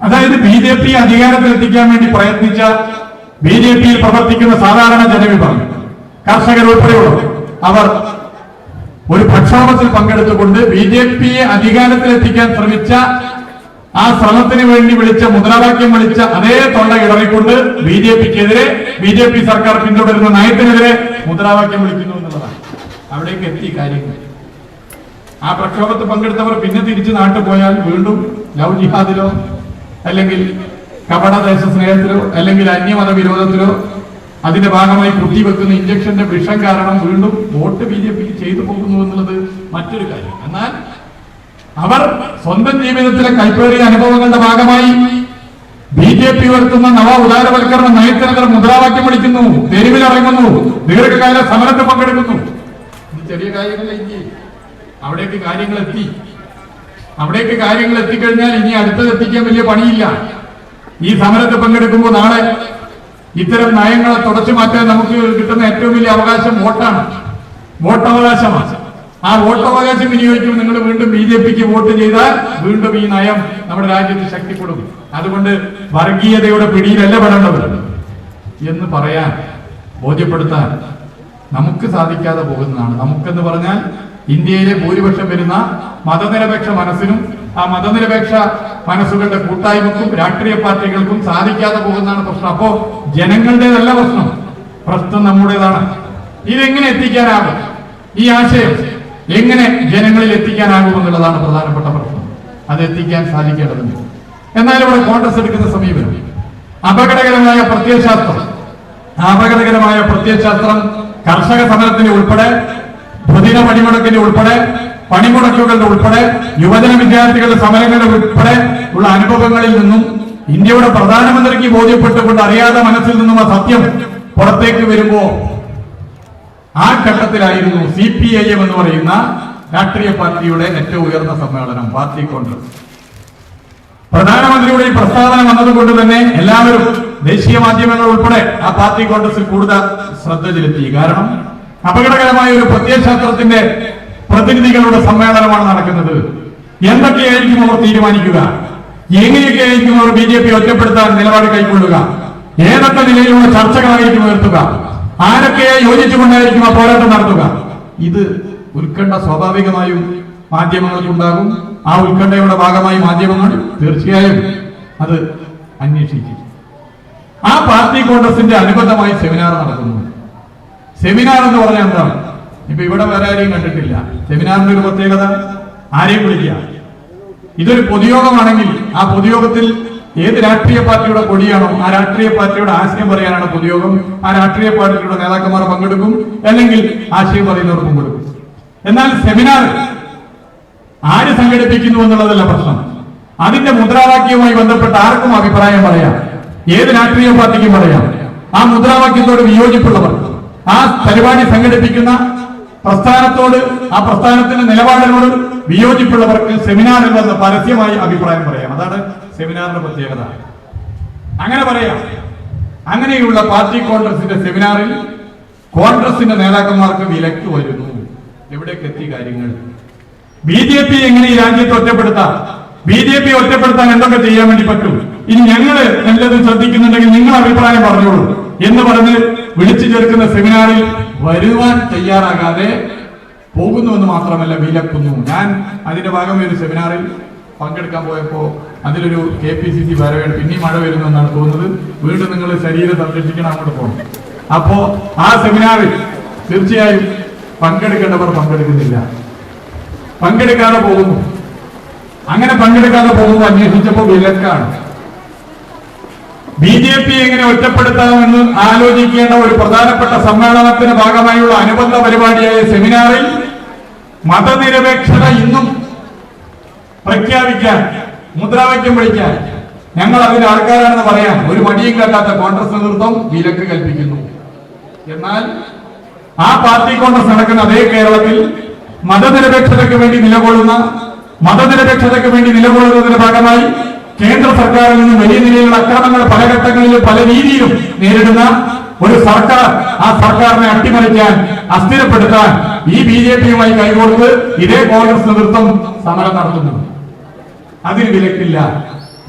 B: അതായത് BJP അധികാരത്തിലെത്തിക്കാൻ വേണ്ടി പ്രയത്നിച്ച, BJPയിൽ പ്രവർത്തിക്കുന്ന സാധാരണ ജനവിഭാഗം, കർഷകർ ഉൾപ്പെടെയുള്ളവർ, അവർ ഒരു പ്രക്ഷോഭത്തിൽ പങ്കെടുത്തുകൊണ്ട് BJPയെ അധികാരത്തിലെത്തിക്കാൻ ശ്രമിച്ച, ആ ശ്രമത്തിന് വേണ്ടി വിളിച്ച, മുദ്രാവാക്യം വിളിച്ച അതേ തൊണ്ട ഇടറിക്കൊണ്ട് BJPക്കെതിരെ, BJP സർക്കാർ പിന്തുടരുന്ന നയത്തിനെതിരെ മുദ്രാവാക്യം വിളിക്കുന്നു എന്നുള്ളതാണ്. അവിടേക്ക് എത്തി കാര്യങ്ങൾ. ആ പ്രക്ഷോഭത്തിൽ പങ്കെടുത്തവർ പിന്നെ തിരിച്ച് നാട്ടിൽ പോയാൽ വീണ്ടും ലവ് ജിഹാദിലോ അല്ലെങ്കിൽ കപട ദേശ സ്നേഹത്തിലോ അല്ലെങ്കിൽ അന്യമത വിരോധത്തിലോ അതിന്റെ ഭാഗമായി കുത്തിവെക്കുന്ന ഇഞ്ചക്ഷന്റെ വിഷം കാരണം വീണ്ടും വോട്ട് BJPക്ക് ചെയ്തു പോകുന്നു എന്നുള്ളത് മറ്റൊരു കാര്യം. എന്നാൽ അവർ സ്വന്തം ജീവിതത്തിലെ കൈപ്പേറിയ അനുഭവങ്ങളുടെ ഭാഗമായി BJP ഉയർത്തുന്ന നവ ഉദാരവൽക്കരണ നയത്തിനെതിരെ മുദ്രാവാക്യം വിളിക്കുന്നു, തെരുവിലിറങ്ങുന്നു, ദീർഘകാല സമരത്തിൽ പങ്കെടുക്കുന്നു. ഇത് ചെറിയ കാര്യമല്ല. ഇന്ത്യയിൽ അവിടേക്ക് കാര്യങ്ങൾ എത്തി. അവിടേക്ക് കാര്യങ്ങൾ എത്തിക്കഴിഞ്ഞാൽ ഇനി അടുത്തത് എത്തിക്കാൻ വലിയ പണിയില്ല. ഈ സമരത്തിൽ പങ്കെടുക്കുമ്പോൾ നാളെ ഇത്തരം നയങ്ങളെ തുടച്ചു മാറ്റാൻ നമുക്ക് കിട്ടുന്ന ഏറ്റവും വലിയ അവകാശം വോട്ടാണ്, വോട്ടവകാശമാണ്. ആ വോട്ടവകാശം വിനിയോഗിക്കുമ്പോൾ നിങ്ങൾ വീണ്ടും BJPക്ക് വോട്ട് ചെയ്താൽ വീണ്ടും ഈ നയം നമ്മുടെ രാജ്യത്ത് ശക്തിപ്പെടും. അതുകൊണ്ട് വർഗീയതയുടെ പിടിയിലല്ല പെടേണ്ടത് എന്ന് പറയാൻ, ബോധ്യപ്പെടുത്താൻ നമുക്ക് സാധിക്കാതെ പോകുന്നതാണ്. നമുക്കെന്ന് പറഞ്ഞാൽ ഇന്ത്യയിലെ ഭൂരിപക്ഷം വരുന്ന മതനിരപേക്ഷ മനസ്സിനും ആ മതനിരപേക്ഷ മനസ്സുകളുടെ കൂട്ടായ്മക്കും രാഷ്ട്രീയ പാർട്ടികൾക്കും സാധിക്കാതെ പോകുന്നതാണ് പ്രശ്നം. അപ്പോ ജനങ്ങളുടേതല്ല പ്രശ്നം നമ്മുടേതാണ്. ഇതെങ്ങനെ എത്തിക്കാനാകും? ഈ ആശയം എങ്ങനെ ജനങ്ങളിൽ എത്തിക്കാനാകും എന്നുള്ളതാണ് പ്രധാനപ്പെട്ട പ്രശ്നം. അത് എത്തിക്കാൻ സാധിക്കേണ്ടതുണ്ട്. എന്നാൽ ഇവിടെ കോൺഗ്രസ് എടുക്കുന്ന സമീപനം അപകടകരമായ പ്രത്യയശാസ്ത്രം. അപകടകരമായ പ്രത്യയശാസ്ത്രം കർഷക സമരത്തിന് ഉൾപ്പെടെ, ദ്വിദിന പണിമുടക്കിന് ഉൾപ്പെടെ, പണിമുടക്കുകളുടെ ഉൾപ്പെടെ, യുവജന വിദ്യാർത്ഥികളുടെ സമരങ്ങളുടെ ഉൾപ്പെടെ ഉള്ള അനുഭവങ്ങളിൽ നിന്നും ഇന്ത്യയുടെ പ്രധാനമന്ത്രിക്ക് ബോധ്യപ്പെട്ടുകൊണ്ട് അറിയാതെ മനസ്സിൽ നിന്നും ആ സത്യം പുറത്തേക്ക് വരുമ്പോ ആ ഘട്ടത്തിലായിരുന്നു CPIM എന്ന് പറയുന്ന രാഷ്ട്രീയ പാർട്ടിയുടെ ഏറ്റവും ഉയർന്ന സമ്മേളനം, പാർട്ടി കോൺഗ്രസ്. പ്രധാനമന്ത്രിയുടെ ഈ പ്രസ്താവന വന്നതുകൊണ്ട് തന്നെ എല്ലാവരും, ദേശീയ മാധ്യമങ്ങൾ ഉൾപ്പെടെ ആ പാർട്ടി കോൺഗ്രസിൽ കൂടുതൽ ശ്രദ്ധ ചെലുത്തി. കാരണം അപകടകരമായ ഒരു പ്രത്യയശാസ്ത്രത്തിന്റെ പ്രതിനിധികളുടെ സമ്മേളനമാണ് നടക്കുന്നത്. എന്തൊക്കെയായിരിക്കും അവർ തീരുമാനിക്കുക? എങ്ങനെയൊക്കെയായിരിക്കും അവർ BJP ഒറ്റപ്പെടുത്താൻ നിലപാട് കൈക്കൊള്ളുക? ഏതൊക്കെ നിലയിലുള്ള ചർച്ചകളായിരിക്കും ഉയർത്തുക? ആരൊക്കെ യോജിച്ചുകൊണ്ടായിരിക്കും ആ പോരാട്ടം നടത്തുക? ഇത് ഉത്കണ്ഠ സ്വാഭാവികമായും മാധ്യമങ്ങൾക്കുണ്ടാകും. ആ ഉത്കണ്ഠയുടെ ഭാഗമായി മാധ്യമങ്ങൾ തീർച്ചയായും അത് അന്വേഷിക്കും. ആ പാർട്ടി കോൺഗ്രസിന്റെ അനുബന്ധമായി സെമിനാർ നടക്കുന്നു. സെമിനാർ എന്ന് പറഞ്ഞാൽ എന്താണ്? ഇപ്പൊ ഇവിടെ വേറെ ആരെയും കണ്ടിട്ടില്ല. സെമിനാറിന്റെ ഒരു പ്രത്യേകത, ആരെയും വിളിക്കുക. ഇതൊരു പൊതുയോഗമാണെങ്കിൽ ആ പൊതുയോഗത്തിൽ ഏത് രാഷ്ട്രീയ പാർട്ടിയുടെ കൊടിയാണോ ആ രാഷ്ട്രീയ പാർട്ടിയുടെ ആശയം പറയാനാണ് പൊതുയോഗം. ആ രാഷ്ട്രീയ പാർട്ടിയുടെ നേതാക്കന്മാർ പങ്കെടുക്കും, അല്ലെങ്കിൽ ആശയം പറയുന്നവർ പങ്കെടുക്കും. എന്നാൽ സെമിനാർ ആര് സംഘടിപ്പിക്കുന്നു എന്നുള്ളതല്ല പ്രശ്നം. അതിന്റെ മുദ്രാവാക്യവുമായി ബന്ധപ്പെട്ട് ആർക്കും അഭിപ്രായം പറയാം, ഏത് രാഷ്ട്രീയ പാർട്ടിക്കും പറയാം. ആ മുദ്രാവാക്യത്തോട് വിയോജിപ്പുള്ളവർ, ആ പരിപാടി സംഘടിപ്പിക്കുന്ന പ്രസ്ഥാനത്തോട്, ആ പ്രസ്ഥാനത്തിന്റെ നിലപാടിനോട് വിയോജിപ്പുള്ളവർക്ക് സെമിനാർ എന്നത് പരസ്യമായി അഭിപ്രായം പറയാം. അതാണ് സെമിനാറിന്റെ പ്രത്യേകത. അങ്ങനെ പറയാം. അങ്ങനെയുള്ള പാർട്ടി കോൺഗ്രസിന്റെ സെമിനാറിൽ കോൺഗ്രസിന്റെ നേതാക്കന്മാർക്ക് വിലക്ക് വരുന്നു. എവിടേക്ക് എത്തി കാര്യങ്ങൾ? BJP എങ്ങനെ ഈ രാജ്യത്ത് ഒറ്റപ്പെടുത്താം? BJP ഒറ്റപ്പെടുത്താൻ എന്തൊക്കെ ചെയ്യാൻ വേണ്ടി പറ്റും? ഇനി ഞങ്ങള് നല്ലത് ശ്രദ്ധിക്കുന്നുണ്ടെങ്കിൽ നിങ്ങൾ അഭിപ്രായം പറഞ്ഞോളൂ എന്ന് പറഞ്ഞ് വിളിച്ചു ചേർക്കുന്ന സെമിനാറിൽ വരുവാൻ തയ്യാറാകാതെ പോകുന്നുവെന്ന് മാത്രമല്ല, വിലക്കുന്നു. ഞാൻ അതിന്റെ ഭാഗമായി ഒരു സെമിനാറിൽ പങ്കെടുക്കാൻ പോയപ്പോ അതിലൊരു KPCC വരവേണ്. പിന്നെയും മഴ വരുന്നു എന്നാണ് തോന്നുന്നത്. വീണ്ടും നിങ്ങൾ ശരീരം സംരക്ഷിക്കണം, അങ്ങോട്ട് പോകണം. അപ്പോ ആ സെമിനാറിൽ തീർച്ചയായും പങ്കെടുക്കേണ്ടവർ പങ്കെടുക്കുന്നില്ല, പങ്കെടുക്കാതെ പോകുന്നു. അങ്ങനെ പങ്കെടുക്കാതെ പോകുമ്പോൾ അന്വേഷിച്ചപ്പോൾ വിലക്കാണ്. BJP എങ്ങനെ ഒറ്റപ്പെടുത്താമെന്ന് ആലോചിക്കേണ്ട ഒരു പ്രധാനപ്പെട്ട സമ്മേളനത്തിന് ഭാഗമായുള്ള അനുബന്ധ പരിപാടിയായ സെമിനാറിൽ മതനിരപേക്ഷത ഇന്നും പ്രഖ്യാപിക്കാൻ, മുദ്രാവാക്യം വിളിക്കാൻ, ഞങ്ങൾ അതിന്റെ ആൾക്കാരാണെന്ന് പറയാൻ ഒരു മടിയും കാട്ടാത്ത കോൺഗ്രസ് നേതൃത്വം വിലക്ക് കൽപ്പിക്കുന്നു. എന്നാൽ ആ പാർട്ടി കോൺഗ്രസ് നടക്കുന്ന അതേ കേരളത്തിൽ മതനിരപേക്ഷതയ്ക്ക് വേണ്ടി നിലകൊള്ളുന്നതിന്റെ ഭാഗമായി കേന്ദ്ര സർക്കാരിൽ നിന്ന് വലിയ നിലയിലുള്ള അക്രമങ്ങൾ പല ഘട്ടങ്ങളിലും പല രീതിയിലും നേരിടുന്ന ഒരു സർക്കാർ, ആ സർക്കാരിനെ അട്ടിമറിക്കാൻ, അസ്ഥിരപ്പെടുത്താൻ ഈ BJPയുമായി കൈകോർത്ത് ഇതേ കോൺഗ്രസ് നേതൃത്വം സമരം നടത്തുന്നു. അതിന് വിലക്കില്ല.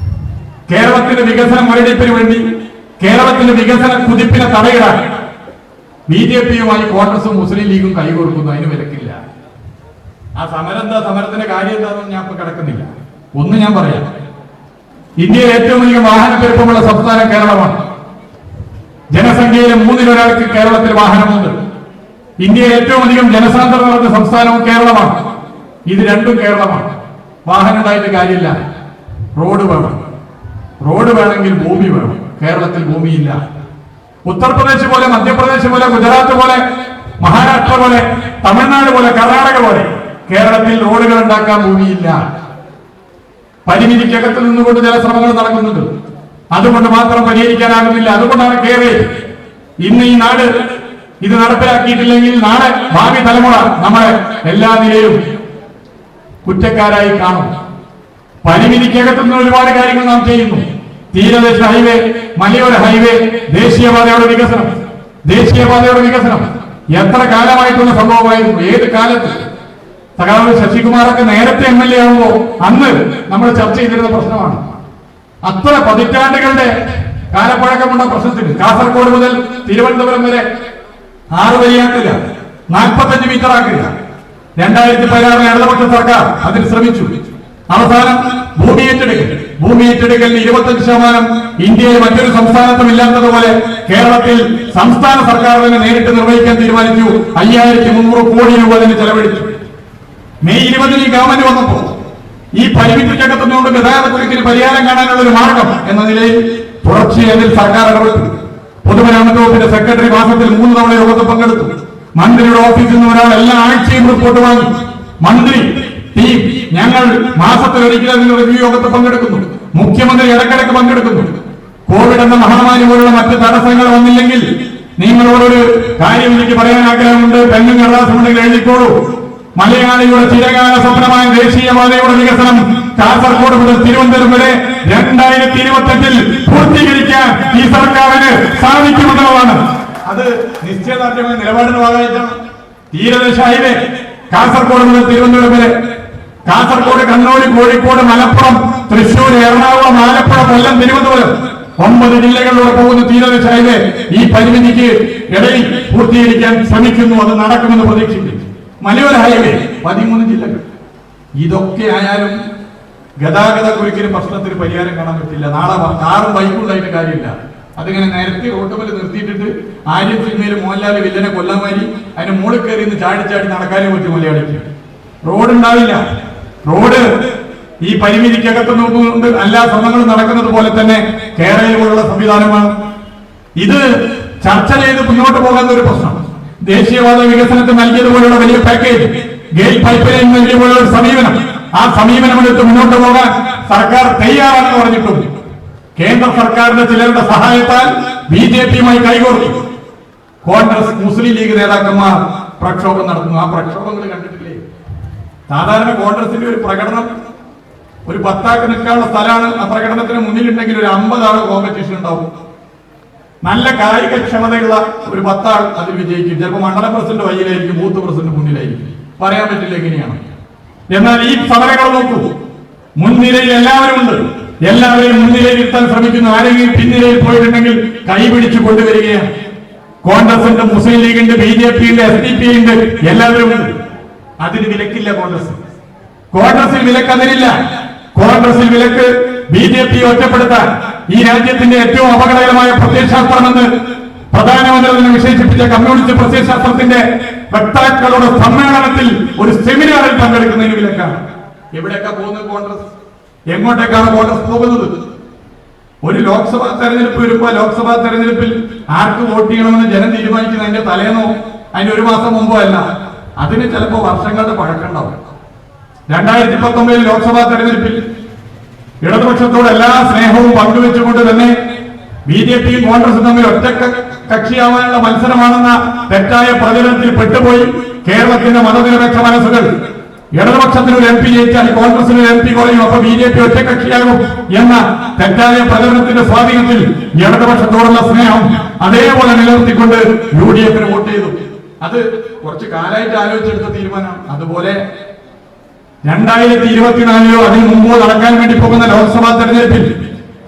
B: കേരളത്തിന്റെ വികസന മുരടിപ്പിന് വേണ്ടി, കേരളത്തിന്റെ വികസന കുതിപ്പിനെ തടയിടാൻ BJPയുമായി കോൺഗ്രസും മുസ്ലിം ലീഗും കൈകോർക്കുന്നു. അതിന് വിലക്കില്ല. ആ സമരം എന്താ, സമരത്തിന്റെ കാര്യം എന്താണെന്ന് ഞാൻ ഇപ്പൊ കിടക്കുന്നില്ല. ഒന്ന് ഞാൻ പറയാം. ഇന്ത്യയിൽ ഏറ്റവും അധികം വാഹന പെരുപ്പമുള്ള സംസ്ഥാനം കേരളമാണ്. ജനസംഖ്യയിലെ 1/3 കേരളത്തിൽ വാഹനമുണ്ട്. ഇന്ത്യയിൽ ഏറ്റവും അധികം ജനസാന്ദ്രത നടന്ന സംസ്ഥാനവും കേരളമാണ്. ഇത് രണ്ടും കേരളമാണ്. വാഹനം ഉണ്ടായിട്ട് കാര്യമില്ല, റോഡ് വേണം. റോഡ് വേണമെങ്കിൽ ഭൂമി വേണം. കേരളത്തിൽ ഭൂമിയില്ല. ഉത്തർപ്രദേശ് പോലെ, മധ്യപ്രദേശ് പോലെ, ഗുജറാത്ത് പോലെ, മഹാരാഷ്ട്ര പോലെ, തമിഴ്നാട് പോലെ, കർണാടക പോലെ കേരളത്തിൽ റോഡുകൾ ഉണ്ടാക്കാൻ ഭൂമിയില്ല. പരിമിതിക്കകത്ത് നിന്നുകൊണ്ട് ചില ശ്രമങ്ങൾ നടക്കുന്നുണ്ട്. അതുകൊണ്ട് മാത്രം പരിഹരിക്കാനാകുന്നില്ല. അതുകൊണ്ടാണ് കേരളം ഇന്ന് ഈ നാട് ഇത് നടപ്പിലാക്കിയിട്ടില്ലെങ്കിൽ നാളെ ഭാവി തലമുറ നമ്മളെ എല്ലാ നിലയിലും കുറ്റക്കാരായി കാണും. പരിമിതിക്കകത്തുനിന്ന് ഒരുപാട് കാര്യങ്ങൾ നാം ചെയ്യുന്നു. തീരദേശ ഹൈവേ, മലയോര ഹൈവേ, ദേശീയപാതയുടെ വികസനം എത്ര കാലമായിട്ടുള്ള സംഭവമായിരുന്നു? ഏത് കാലത്ത്? സഖാവ് ശശികുമാറൊക്കെ നേരത്തെ MLA ആകുമ്പോ അന്ന് നമ്മൾ ചർച്ച ചെയ്തിരുന്ന പ്രശ്നമാണ്. അത്ര പതിറ്റാണ്ടുകളുടെ കാലപ്പഴക്കമുള്ള പ്രശ്നത്തിന് കാസർഗോഡ് മുതൽ തിരുവനന്തപുരം വരെ 6 വരിയാക്കുക, 45 മീറ്റർ ആക്കുക. 2016 ഇടതുപക്ഷ സർക്കാർ അതിന് ശ്രമിച്ചു. അവസാനം ഭൂമി ഏറ്റെടുക്കൽ 25% ഇന്ത്യയിൽ മറ്റൊരു സംസ്ഥാനത്തും ഇല്ലാത്തതുപോലെ കേരളത്തിൽ സംസ്ഥാന സർക്കാർ തന്നെ നേരിട്ട് നിർവഹിക്കാൻ തീരുമാനിച്ചു. 5300 കോടി രൂപ അതിന് ചെലവഴിച്ചു. മെയ് 20 ഗവൺമെന്റ് വന്നപ്പോ ഈ പരിമിതിക്കകത്തുനിന്നുകൊണ്ട് ഗതാഗതക്കുരുക്കിന് പരിഹാരം കാണാനുള്ള ഒരു മാർഗം എന്ന നിലയിൽ തുടർച്ചയായി അതിൽ സർക്കാർ ഇടപെട്ടു. പൊതുമരാമത്ത് വകുപ്പിന്റെ സെക്രട്ടറി മാസത്തിൽ 3 തവണ യോഗത്തിൽ പങ്കെടുത്തു. മന്ത്രിയുടെ ഓഫീസിൽ നിന്ന് ഒരാൾ എല്ലാ ആഴ്ചയും റിപ്പോർട്ട് വാങ്ങി. മന്ത്രി ടീം ഞങ്ങൾ മാസത്തിൽ ഒരിക്കലും അതിന്റെ റിവ്യൂ യോഗത്തിൽ പങ്കെടുക്കുന്നു. മുഖ്യമന്ത്രി ഇടക്കിടക്ക് പങ്കെടുക്കുന്നു. കോവിഡ് എന്ന മഹാമാരി പോലുള്ള മറ്റ് തടസ്സങ്ങൾ വന്നില്ലെങ്കിൽ നിങ്ങളോടൊരു കാര്യം എനിക്ക് പറയാൻ ആഗ്രഹമുണ്ട്. പെണ്ണും കടലാസും ഉണ്ടെങ്കിൽ എഴുതിക്കോളൂ. മലയാളിയുടെ ചിരകാല സ്വപ്നമായ ദേശീയപാതയുടെ വികസനം കാസർഗോഡ് മുതൽ തിരുവനന്തപുരം വരെ 2028 പൂർത്തീകരിക്കാൻ ഈ സർക്കാരിന് സാധിക്കുമെന്നുള്ളതാണ്. അത് നിശ്ചയദാർഢ്യമായ നിലപാടിന് ഭാഗമായിട്ടാണ്. തീരദേശ ഹൈവേ കാസർഗോഡ് മുതൽ തിരുവനന്തപുരം വരെ, കാസർഗോഡ്, കണ്ണൂർ, കോഴിക്കോട്, മലപ്പുറം, തൃശൂർ, എറണാകുളം, ആലപ്പുഴ, കൊല്ലം, തിരുവനന്തപുരം 9 ജില്ലകളിലൂടെ പോകുന്ന തീരദേശ ഹൈവേ ഈ പരിമിതിക്ക് ഇടയിൽ പൂർത്തീകരിക്കാൻ ശ്രമിക്കുന്നു. അത് നടക്കുമെന്ന് പ്രതീക്ഷിക്കുന്നു. മലയോര ഹൈവേ 13 ജില്ലകൾ. ഇതൊക്കെ ആയാലും ഗതാഗത കുരുക്കിന് പ്രശ്നത്തിന് പരിഹാരം കാണാൻ പറ്റില്ല. നാളെ കാറും ബൈക്കും ഉണ്ടായിട്ട് കാര്യമില്ല. അതിങ്ങനെ നിരത്തി റോട്ടുമേൽ നിർത്തിയിട്ടിട്ട് ആര്യൻ സിനിമയിൽ മോഹൻലാൽ വില്ലനെ കൊല്ലാൻ മാറി അതിന് മുകളിൽ കയറി നിന്ന് ചാടി നടക്കാനേ പറ്റും മലയാളിക്ക്. റോഡ് ഉണ്ടാവില്ല. റോഡ് ഈ പരിമിതിക്കകത്ത് നോക്കുന്നുണ്ട്. എല്ലാ ശ്രമങ്ങളും നടക്കുന്നത് പോലെ തന്നെ കേരളയിൽ പോലുള്ള സംവിധാനമാണ്. ഇത് ചർച്ച ചെയ്ത് മുന്നോട്ട് പോകുന്ന ഒരു പ്രശ്നം. ദേശീയപാത വികസനത്തിന് നൽകിയതുപോലുള്ള വലിയ പാക്കേജ്, ഗെയിൽ പൈപ്പ് ലൈൻ നൽകിയതുപോലുള്ള ഒരു സമീപനം, ആ സമീപനമെടുത്ത് മുന്നോട്ട് പോകാൻ സർക്കാർ തയ്യാറാണെന്ന് പറഞ്ഞിട്ടും കേന്ദ്ര സർക്കാരിന്റെ ചിലരുടെ സഹായത്താൽ BJPയുമായി കൈകോർത്തു കോൺഗ്രസ്, മുസ്ലിം ലീഗ് നേതാക്കന്മാർ പ്രക്ഷോഭം നടത്തുന്നു. ആ പ്രക്ഷോഭങ്ങൾ കണ്ടിട്ടില്ലേ? സാധാരണ കോൺഗ്രസിന്റെ ഒരു പ്രകടനം ഒരു 10 ആൾക്ക് നിൽക്കാനുള്ള സ്ഥലമാണ്. ആ പ്രകടനത്തിന് മുന്നിലുണ്ടെങ്കിൽ ഒരു 50 ആൾ കോമ്പറ്റീഷൻ ഉണ്ടാവും. നല്ല കായികക്ഷമതയുള്ള ഒരു 10 ആൾ അതിൽ വിജയിക്കും. ചിലപ്പോൾ മണ്ഡലം പ്രസിഡന്റ് വയ്യിലായിരിക്കും, ബൂത്ത് പ്രസിഡന്റ് മുന്നിലായിരിക്കും. പറയാൻ പറ്റില്ല എങ്ങനെയാണ്. എന്നാൽ ഈ സമരങ്ങൾ നോക്കൂ, മുൻനിരയിൽ എല്ലാവരും ഉണ്ട്. എല്ലാവരെയും മുൻനിരയിൽ ഇരുത്താൻ ശ്രമിക്കുന്നു. ആരെങ്കിലും പിൻനിരയിൽ പോയിട്ടുണ്ടെങ്കിൽ കൈപിടിച്ചു കൊണ്ടുവരികയാണ്. കോൺഗ്രസ് ഉണ്ട്, മുസ്ലിം ലീഗ് ഉണ്ട്, BJP ഉണ്ട്, SDP ഉണ്ട്, എല്ലാവരും ഉണ്ട്. അതിന് വിലക്കില്ല. കോൺഗ്രസിൽ വിലക്ക് അതിനില്ല. കോൺഗ്രസിൽ വിലക്ക് BJP ഒറ്റപ്പെടുത്താൻ, ഈ രാജ്യത്തിന്റെ ഏറ്റവും അപകടകരമായ പ്രത്യയശാസ്ത്രമെന്ന് പ്രധാനമന്ത്രി തന്നെ വിശേഷിപ്പിച്ച കമ്മ്യൂണിസ്റ്റ് പ്രത്യയശാസ്ത്രത്തിന്റെ വക്താക്കളുടെ സമ്മേളനത്തിൽ ഒരു സെമിനാറിൽ പങ്കെടുക്കുന്നതിന് വിലക്കാണ്. എവിടെയൊക്കെ പോകുന്നത് കോൺഗ്രസ്? എങ്ങോട്ടേക്കാണ് കോൺഗ്രസ് പോകുന്നത്? ഒരു ലോക്സഭാ തെരഞ്ഞെടുപ്പ് വരുമ്പോ ലോക്സഭാ തെരഞ്ഞെടുപ്പിൽ ആർക്ക് വോട്ട് ചെയ്യണമെന്ന് ജനം തീരുമാനിക്കുന്ന അതിന്റെ തലേന്നോ അതിന്റെ 1 മാസം മുമ്പോ അല്ല. അതിന് ചിലപ്പോ വർഷങ്ങളുടെ പഴക്കമുണ്ടാവും. 2019 ലോക്സഭാ തെരഞ്ഞെടുപ്പിൽ ഇടതുപക്ഷത്തോട് എല്ലാ സ്നേഹവും പങ്കുവെച്ചുകൊണ്ട് തന്നെ BJPയും കോൺഗ്രസും തമ്മിൽ ഒറ്റ കക്ഷിയാവാനുള്ള മത്സരമാണെന്ന തെറ്റായ പ്രചരണത്തിൽ പെട്ടുപോയി കേരളത്തിന്റെ മതനിരപേക്ഷ മനസ്സുകൾ ഇടതുപക്ഷത്തിന് ഒരു MP ജയിച്ചാൽ കോൺഗ്രസിന് ഒരു MP കുറയും, അപ്പൊ BJP ഒറ്റക്കക്ഷിയാകും എന്ന തെറ്റായ പ്രചരണത്തിന്റെ സ്വാധീനത്തിൽ ഇടതുപക്ഷത്തോടുള്ള സ്നേഹം അതേപോലെ നിലനിർത്തിക്കൊണ്ട് UDFന് വോട്ട് ചെയ്തു. അത് കുറച്ച് കാലമായിട്ട് ആലോചിച്ചെടുത്ത തീരുമാനമാണ്. അതുപോലെ 2024 അതിന് മുമ്പോ നടക്കാൻ വേണ്ടി പോകുന്ന ലോക്സഭാ തെരഞ്ഞെടുപ്പിൽ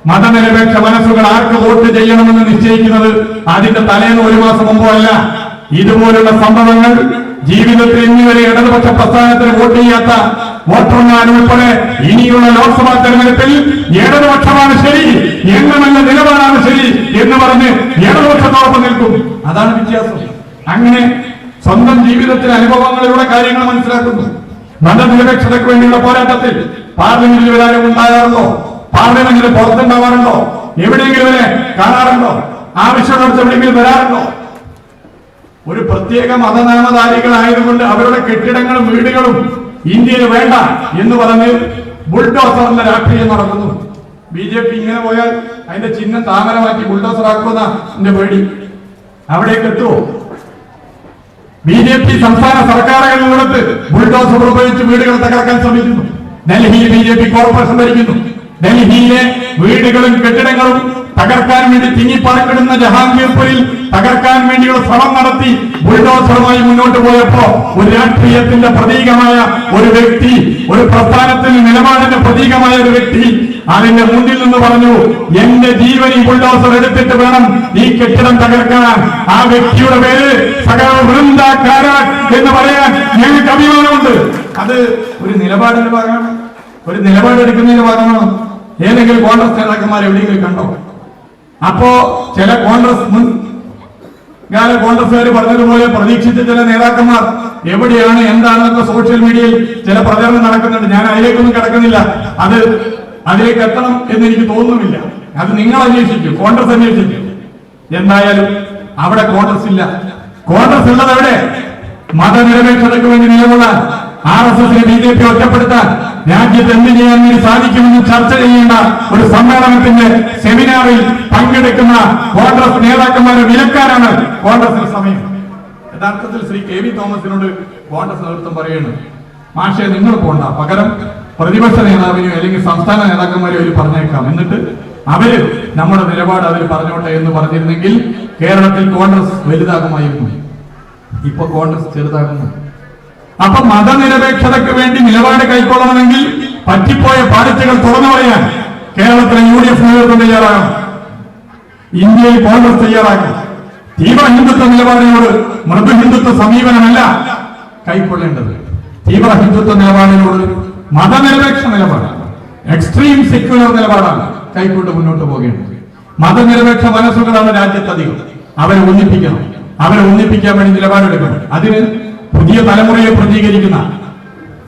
B: മതനിരപേക്ഷ മനസ്സുകൾ ആർക്ക് വോട്ട് ചെയ്യണമെന്ന് നിശ്ചയിക്കുന്നത് അതിന്റെ തലേന്ന് 1 മാസം മുമ്പോ അല്ല. ഇതുപോലുള്ള സംഭവങ്ങൾ ജീവിതത്തിൽ ഇന്നുവരെ ഇടതുപക്ഷ പ്രസ്ഥാനത്തിന് വോട്ട് ചെയ്യാത്ത വോട്ടർമാരുൾപ്പെടെ ഇനിയുള്ള ലോക്സഭാ തെരഞ്ഞെടുപ്പിൽ ഇടതുപക്ഷമാണ് ശരി, എങ്ങനെയുള്ള നിലപാടാണ് ശരി എന്ന് പറഞ്ഞ് ഇടതുപക്ഷത്തോടൊപ്പം നിൽക്കും. അതാണ് വ്യത്യാസം. അങ്ങനെ സ്വന്തം ജീവിതത്തിലെ അനുഭവങ്ങളിലൂടെ കാര്യങ്ങൾ മനസ്സിലാക്കുന്നു. മതനിരപേക്ഷതയ്ക്ക് വേണ്ടിയുള്ള പോരാട്ടത്തിൽ പാർലമെന്റിൽ വരാനും ഉണ്ടാകാറുണ്ടോ? പാർലമെന്റിൽ പുറത്തുണ്ടാവാറുണ്ടോ? എവിടെയെങ്കിലും ഇവരെ കാണാറുണ്ടോ? ആവശ്യമുള്ള എവിടെയെങ്കിലും വരാറുണ്ടോ? ഒരു പ്രത്യേക മതനാമധാരികളായതുകൊണ്ട് അവരുടെ കെട്ടിടങ്ങളും വീടുകളും ഇന്ത്യയിൽ വേണ്ട എന്ന് പറഞ്ഞ് ബുൾഡോസറിന്റെ രാഷ്ട്രീയം നടക്കുന്നു. BJP ഇങ്ങനെ പോയാൽ അതിന്റെ ചിഹ്നം താമര മാറ്റി ബുൾഡോസർ ആക്കുന്ന എന്റെ പേടി. അവിടേക്ക് എത്തുമോ? BJP സംസ്ഥാന സർക്കാരുകളിലൂടെ ബുൾഡോസർ ഉപയോഗിച്ച് വീടുകൾ തകർക്കാൻ ശ്രമിക്കുന്നു. ഡൽഹിയിൽ BJP കോർപ്പറേഷൻ ഭരിക്കുന്നു. ഡൽഹിയിലെ വീടുകളും കെട്ടിടങ്ങളും തകർക്കാൻ വേണ്ടി തിങ്ങിപ്പാർക്കിടുന്ന ജഹാംഗീർപുരിൽ തകർക്കാൻ വേണ്ടിയുള്ള ശ്രമം നടത്തി ബുൾഡോസറുമായി മുന്നോട്ട് പോയപ്പോ ഒരു രാഷ്ട്രീയത്തിന്റെ പ്രതീകമായ ഒരു വ്യക്തി, ഒരു പ്രസ്ഥാനത്തിന്റെ നിലപാടിന്റെ പ്രതീകമായ ഒരു വ്യക്തി അതിന്റെ മുന്നിൽ നിന്ന് പറഞ്ഞു, എന്റെ ജീവൻ ഈ ബുൾഡോസർ എടുത്തിട്ട് വേണം ഈ കെട്ടിടം തകർക്കാൻ. ആ വ്യക്തിയുടെ പേര് സഖാവ് വൃന്ദ കാരാട്ട് എന്ന് പറയാൻ ഞങ്ങൾക്ക് അഭിമാനമുണ്ട്. അത് ഒരു നിലപാടിന്റെ ഭാഗമാണ്, ഒരു നിലപാടെടുക്കുന്നതിന്റെ ഭാഗമാണ്. ഏതെങ്കിലും കോൺഗ്രസ് നേതാക്കന്മാർ എവിടെയെങ്കിലും കണ്ടോ? അപ്പോ ചില കോൺഗ്രസ്സുകാർ പറഞ്ഞതുപോലെ പ്രതീക്ഷിച്ച ചില നേതാക്കന്മാർ എവിടെയാണ് എന്താണെന്നൊക്കെ സോഷ്യൽ മീഡിയയിൽ ചില പ്രചരണം നടക്കുന്നുണ്ട്. ഞാൻ അതിലേക്കൊന്നും കിടക്കുന്നില്ല. അതിലേക്ക് എത്തണം എന്ന് എനിക്ക് തോന്നുന്നില്ല. അത് നിങ്ങൾ അന്വേഷിക്കും, കോൺഗ്രസ് അന്വേഷിക്കും. എന്തായാലും അവിടെ കോൺഗ്രസ് ഇല്ല. കോൺഗ്രസ് ഉള്ളത് എവിടെ? മതനിരപേക്ഷതയ്ക്ക് വേണ്ടി നിലകൊള്ളാൻ, RSSനെ BJP ഒറ്റപ്പെടുത്താൻ, രാജ്യത്ത് എന്ത് ചെയ്യാൻ വേണ്ടി സാധിക്കുമെന്ന് ചർച്ച ചെയ്യേണ്ട ഒരു സമ്മേളനത്തിന്റെ സെമിനാറിൽ പങ്കെടുക്കുന്ന കോൺഗ്രസ് നേതാക്കന്മാരെ വിലക്കാനാണ് കോൺഗ്രസിന് സമയം. യഥാർത്ഥത്തിൽ ശ്രീ KV തോമസിനോട് കോൺഗ്രസ് നേതൃത്വം പറയുന്നു, മാഷെ നിങ്ങൾ പോണ്ട, പകരം പ്രതിപക്ഷ നേതാവിനെയോ അല്ലെങ്കിൽ സംസ്ഥാന നേതാക്കന്മാരെയോ അതിൽ പറഞ്ഞേക്കാം, എന്നിട്ട് അവര് നമ്മുടെ നിലപാട് അതിൽ പറഞ്ഞോട്ടെ എന്ന് പറഞ്ഞിരുന്നെങ്കിൽ കേരളത്തിൽ കോൺഗ്രസ് വലുതാകുമായിരുന്നു. ഇപ്പൊ കോൺഗ്രസ് ചെറുതാകുന്നു. അപ്പൊ മതനിരപേക്ഷതയ്ക്ക് വേണ്ടി നിലപാട് കൈക്കൊള്ളണമെങ്കിൽ പറ്റിപ്പോയ പാളിച്ചകൾ തുറന്നു പറയാൻ കേരളത്തിലെ UDF നേതൃത്വം തയ്യാറാകണം. ഇന്ത്യയിൽ കോൺഗ്രസ് തയ്യാറാകണം. തീവ്ര ഹിന്ദുത്വ നിലപാടിനോട് മൃദു ഹിന്ദുത്വ സമീപനമല്ല കൈക്കൊള്ളേണ്ടത്. തീവ്ര ഹിന്ദുത്വ നിലപാടിനോട് മതനിരപേക്ഷ നിലപാടാണ്, എക്സ്ട്രീം സെക്യുലർ നിലപാടാണ് കൈക്കൊണ്ട് മുന്നോട്ട് പോകേണ്ടത്. മതനിരപേക്ഷ മനസ്സുകളാണ് രാജ്യത്തധികം. അവരെ ഒന്നിപ്പിക്കാൻ വേണ്ടി നിലപാടെടുക്കണം. അതിന് പുതിയ തലമുറയെ പ്രതികരിക്കുന്ന,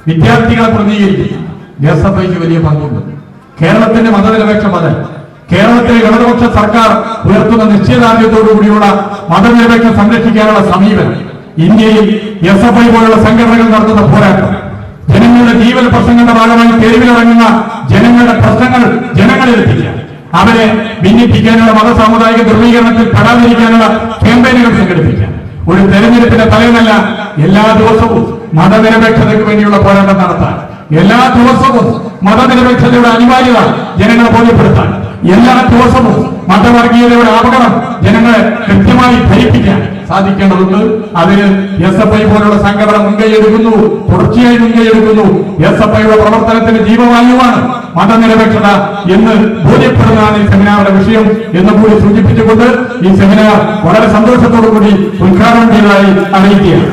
B: വിദ്യാർത്ഥികളെ പ്രതികരിക്കുന്ന SFIക്ക് വലിയ പങ്കുണ്ട്. കേരളത്തിന്റെ മതനിരപേക്ഷ ബദൽ, കേരളത്തിലെ ഇടതുപക്ഷ സർക്കാർ ഉയർത്തുന്ന നിശ്ചയദാർഢ്യത്തോടുകൂടിയുള്ള മതനിരപേക്ഷ സംരക്ഷിക്കാനുള്ള സമീപനം, ഇന്ത്യയിൽ SFI പോലുള്ള സംഘടനകൾ നടത്തുന്ന പോരാട്ടം, ജനങ്ങളുടെ ജീവന പ്രശ്നങ്ങളുടെ ഭാഗമായി തെരുവിലിറങ്ങുന്ന ജനങ്ങളുടെ പ്രശ്നങ്ങൾ ജനങ്ങളിലെത്തിക്കുക, അവരെ ഭിന്നിപ്പിക്കാനുള്ള മതസാമുദായിക ധ്രുവീകരണത്തിൽ പെടാതിരിക്കാനുള്ള ക്യാമ്പയിനുകൾ സംഘടിപ്പിക്കാൻ, ഒരു തെരഞ്ഞെടുപ്പിന്റെ തലേന്നല്ല എല്ലാ ദിവസവും മതനിരപേക്ഷതയ്ക്ക് വേണ്ടിയുള്ള പോരാട്ടം നടത്താൻ, എല്ലാ ദിവസവും മതനിരപേക്ഷതയുടെ അനിവാര്യത ജനങ്ങളെ ബോധ്യപ്പെടുത്താൻ, എല്ലാ ദിവസവും മതവർഗീയതയുടെ അപകടം ജനങ്ങളെ കൃത്യമായി ധരിപ്പിക്കാൻ സാധിക്കേണ്ടതുണ്ട്. അതിന് SFI പോലുള്ള സംഘടന മുൻകൈയെടുക്കുന്നു, തുടർച്ചയായി മുൻകൈയെടുക്കുന്നു. SFIയുടെ പ്രവർത്തനത്തിന് ജീവവായുവാണ് മതനിരപേക്ഷത എന്ന് ബോധ്യപ്പെടുന്നതാണ് ഈ സെമിനാറിന്റെ വിഷയം എന്ന് കൂടി സൂചിപ്പിച്ചുകൊണ്ട് ഈ സെമിനാർ വളരെ സന്തോഷത്തോടു കൂടി ഉദ്ഘാടനം ചെയ്തതായി അറിയിക്കുകയാണ്.